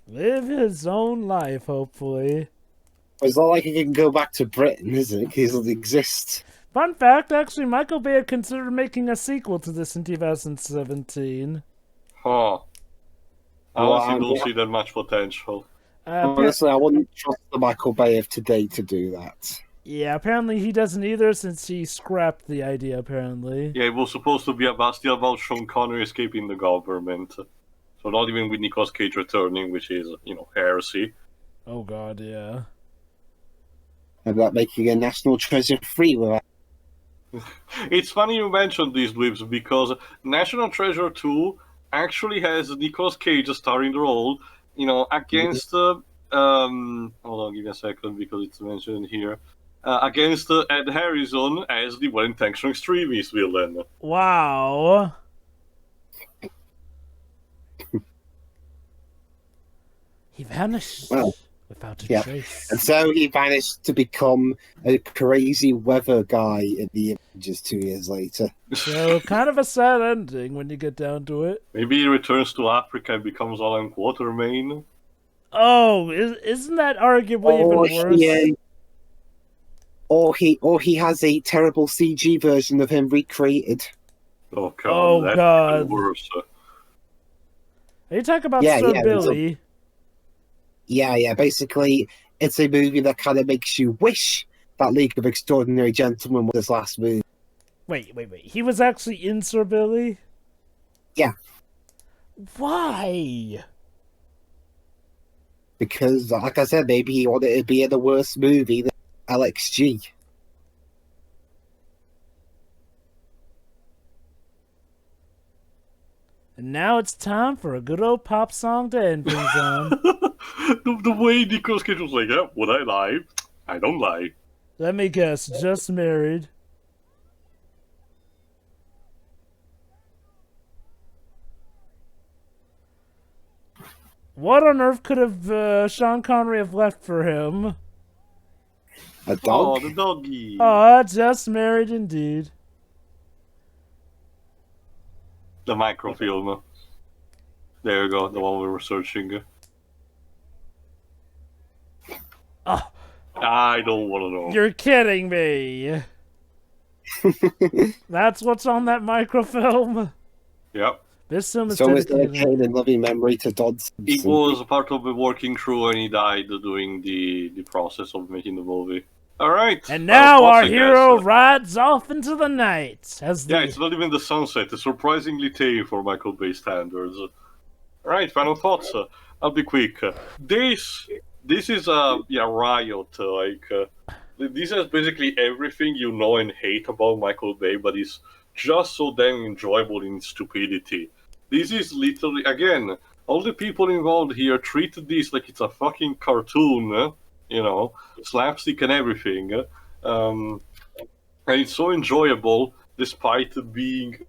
Live his own life, hopefully. It's not like he can go back to Britain, is it? He doesn't exist. Fun fact, actually, Michael Bay had considered making a sequel to this in 2017. Huh. I don't see that much potential. Honestly, I wouldn't trust the Michael Bay of today to do that. Yeah, apparently he doesn't either, since he scrapped the idea, apparently. Yeah, it was supposed to be still about Sean Connery escaping the government. So not even with Nicolas Cage returning, which is, heresy. Oh god, yeah. About making a National Treasure free with that. It's funny you mentioned these whips, because National Treasure 2 actually has Nicolas Cage starring the role, against... hold on, give me a second, because it's mentioned here. Against Ed Harrison as the well-intentioned extremist villain. Wow. He vanished without a trace. And so he vanished to become a crazy weather guy in the Avengers 2 years later. So, kind of a sad ending when you get down to it. Maybe he returns to Africa and becomes Alan Quatermain. Oh, isn't that arguably even worse? Yeah. Or he has a terrible CG version of him recreated. Oh god, that's worse. Are you talking about Sir Billy? Yeah. Basically, it's a movie that kind of makes you wish that League of Extraordinary Gentlemen was his last movie. Wait. He was actually in Sir Billy? Yeah. Why? Because, like I said, maybe he wanted to be in the worst movie than LXG. And now it's time for a good old pop song to end things on. The way Nicolas Cage was like, yeah, would I lie? I don't lie. Let me guess, just married. What on earth could have Sean Connery have left for him? A dog? Oh, the doggy. Oh, just married indeed. The microfilm. There you go, the one we were searching. Oh, I don't want to know. You're kidding me. That's what's on that microfilm? Yep. This film is dedicated in loving memory to Dodd Simpson. He was a part of the working crew and he died doing the process of making the movie. Alright. And now our hero rides off into the night. It's not even the sunset. It's surprisingly tame for Michael Bay standards. Alright, final thoughts. I'll be quick. This is a riot. This has basically everything you know and hate about Michael Bay, but it's just so damn enjoyable in stupidity. This is literally, again, all the people involved here treated this like it's a fucking cartoon, slapstick and everything. And it's so enjoyable despite being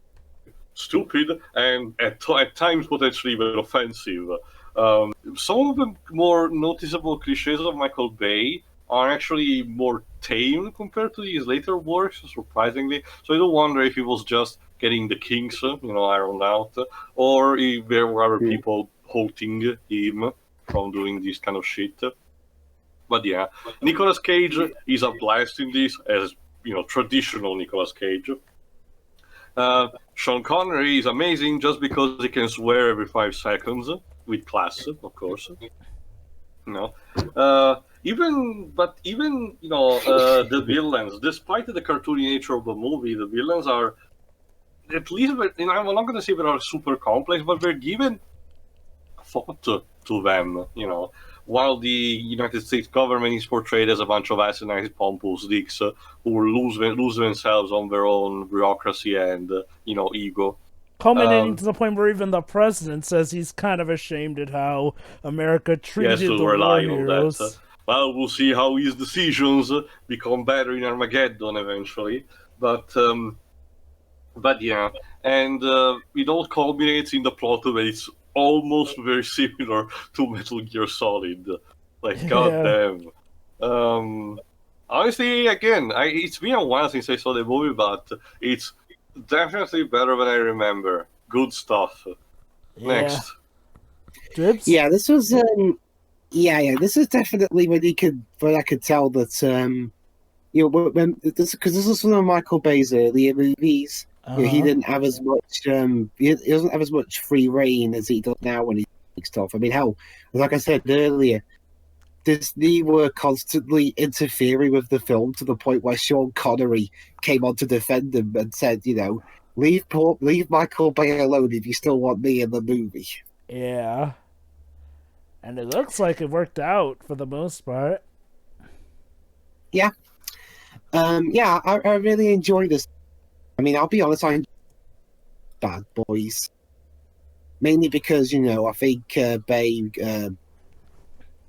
stupid and at times potentially even offensive. Some of the more noticeable cliches of Michael Bay are actually more tame compared to his later works, surprisingly. So I do wonder if he was just getting the kinks, ironed out, or if there were other people halting him from doing this kind of shit. But yeah, Nicolas Cage is a blast in this, as traditional Nicolas Cage. Sean Connery is amazing just because he can swear every 5 seconds with class, of course. Even the villains, despite the cartoony nature of the movie, the villains are at least, I'm not going to say they are super complex, but they're given thought to them, while the United States government is portrayed as a bunch of asinine pompous dicks who lose themselves on their own bureaucracy and, ego. Culminating to the point where even the president says he's kind of ashamed at how America treated the war heroes. well, we'll see how his decisions become better in Armageddon eventually. But yeah, and it all culminates in the plot where it's almost very similar to Metal Gear Solid. Like, goddamn. Honestly, again, it's been a while since I saw the movie, but it's definitely better than I remember. Good stuff. Next. Drips? Yeah, this was this is definitely when I could tell that because this was one of Michael Bay's earlier movies. He didn't have as much he doesn't have as much free reign as he does now when he makes stuff. I mean, hell, like I said earlier, Disney were constantly interfering with the film to the point where Sean Connery came on to defend him and said, leave Michael Bay alone if you still want me in the movie. Yeah. And it looks like it worked out for the most part. Yeah. I really enjoyed this. I mean, I'll be honest, I enjoyed Bad Boys. Mainly because, I think Bay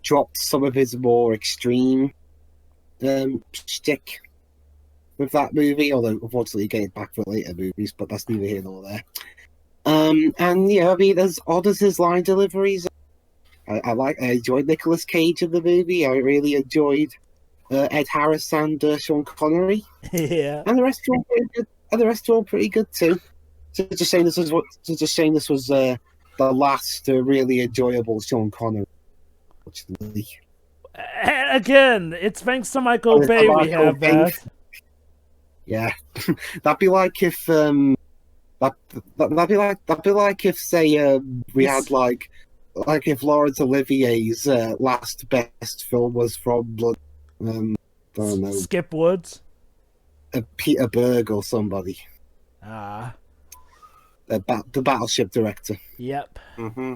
dropped some of his more extreme shtick with that movie, although unfortunately you get it back for later movies, but that's neither here nor there. And yeah, I mean, as odd as his line deliveries, I enjoyed Nicolas Cage in the movie. I really enjoyed Ed Harris and Sean Connery. Yeah, and the rest were all pretty good. And the rest were all pretty good too. So just saying this was the last really enjoyable Sean Connery. Unfortunately. Again, it's thanks to Michael Bay we have that. Yeah, that'd be like if that'd be like if say we had like if Laurence Olivier's last best film was from I don't know, Skip Woods, Peter Berg or somebody. The Battleship director. Yep. Mm-hmm.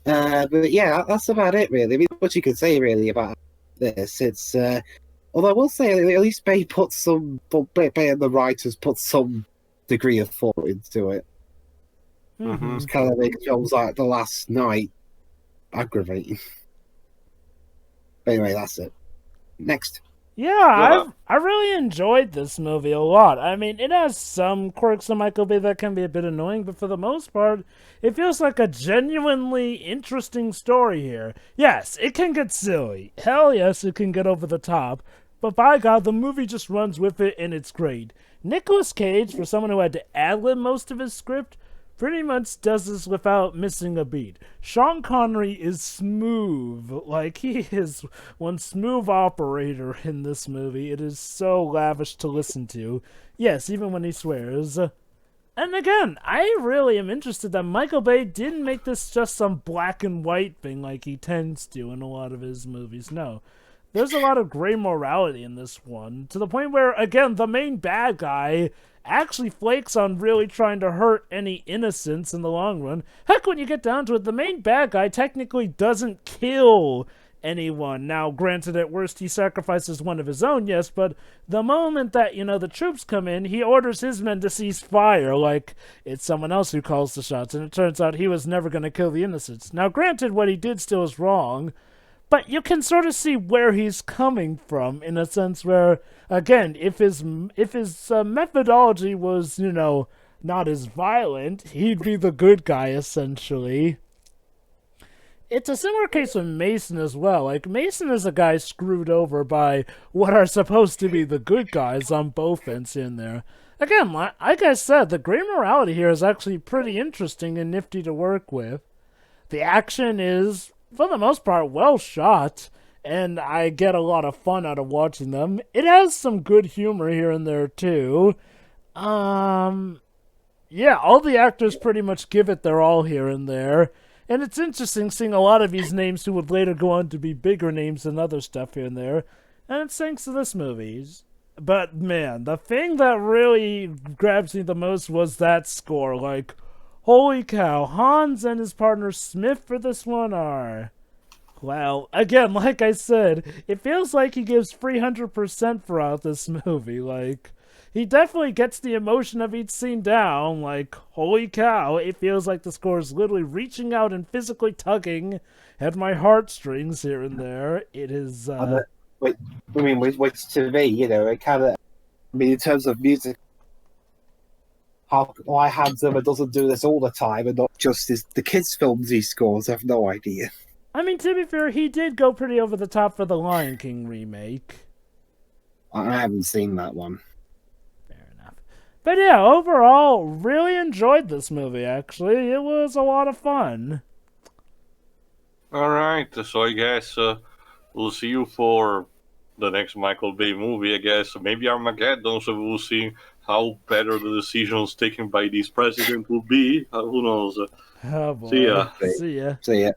But yeah, that's about it really. I mean, what you could say really about this, it's although I will say at least Bay and the writers put some degree of thought into it. Mm-hmm. It's kind of makes films like The Last Night aggravating. But anyway, that's it. Next. Yeah, I really enjoyed this movie a lot. I mean, it has some quirks of Michael Bay that can be a bit annoying, but for the most part, it feels like a genuinely interesting story here. Yes, it can get silly. Hell yes, it can get over the top. But by God, the movie just runs with it, and it's great. Nicolas Cage, for someone who had to ad-lib most of his script, pretty much does this without missing a beat. Sean Connery is smooth. Like, he is one smooth operator in this movie. It is so lavish to listen to. Yes, even when he swears. And again, I really am interested that Michael Bay didn't make this just some black and white thing like he tends to in a lot of his movies. No. There's a lot of gray morality in this one, to the point where, again, the main bad guy actually flakes on really trying to hurt any innocents in the long run. Heck, when you get down to it, the main bad guy technically doesn't kill anyone. Now, granted, at worst, he sacrifices one of his own, yes, but the moment that, the troops come in, he orders his men to cease fire, like it's someone else who calls the shots, and it turns out he was never going to kill the innocents. Now, granted, what he did still is wrong, but you can sort of see where he's coming from, in a sense where, again, if his methodology was, not as violent, he'd be the good guy, essentially. It's a similar case with Mason as well. Like, Mason is a guy screwed over by what are supposed to be the good guys on both ends in there. Again, like I said, the gray morality here is actually pretty interesting and nifty to work with. The action is, for the most part, well shot, and I get a lot of fun out of watching them. It has some good humor here and there, too. Yeah, all the actors pretty much give it their all here and there. And it's interesting seeing a lot of these names who would later go on to be bigger names than other stuff here and there. And it's thanks to this movie. But, man, the thing that really grabs me the most was that score. Like, holy cow, Hans and his partner Smith for this one are... Well, again, like I said, it feels like he gives 300% throughout this movie. Like, he definitely gets the emotion of each scene down. Like, holy cow, it feels like the score is literally reaching out and physically tugging at my heartstrings here and there. It is, Which to me, it kind of, in terms of music, why Hans Zimmer doesn't do this all the time and not just the kids' films he scores, I have no idea. I mean, to be fair, he did go pretty over the top for the Lion King remake. I haven't seen that one. Fair enough. But yeah, overall, really enjoyed this movie, actually. It was a lot of fun. Alright, so I guess we'll see you for the next Michael Bay movie, I guess. Maybe Armageddon, so we'll see how better the decisions taken by this president will be. Who knows? Oh boy. See ya. See ya. See ya.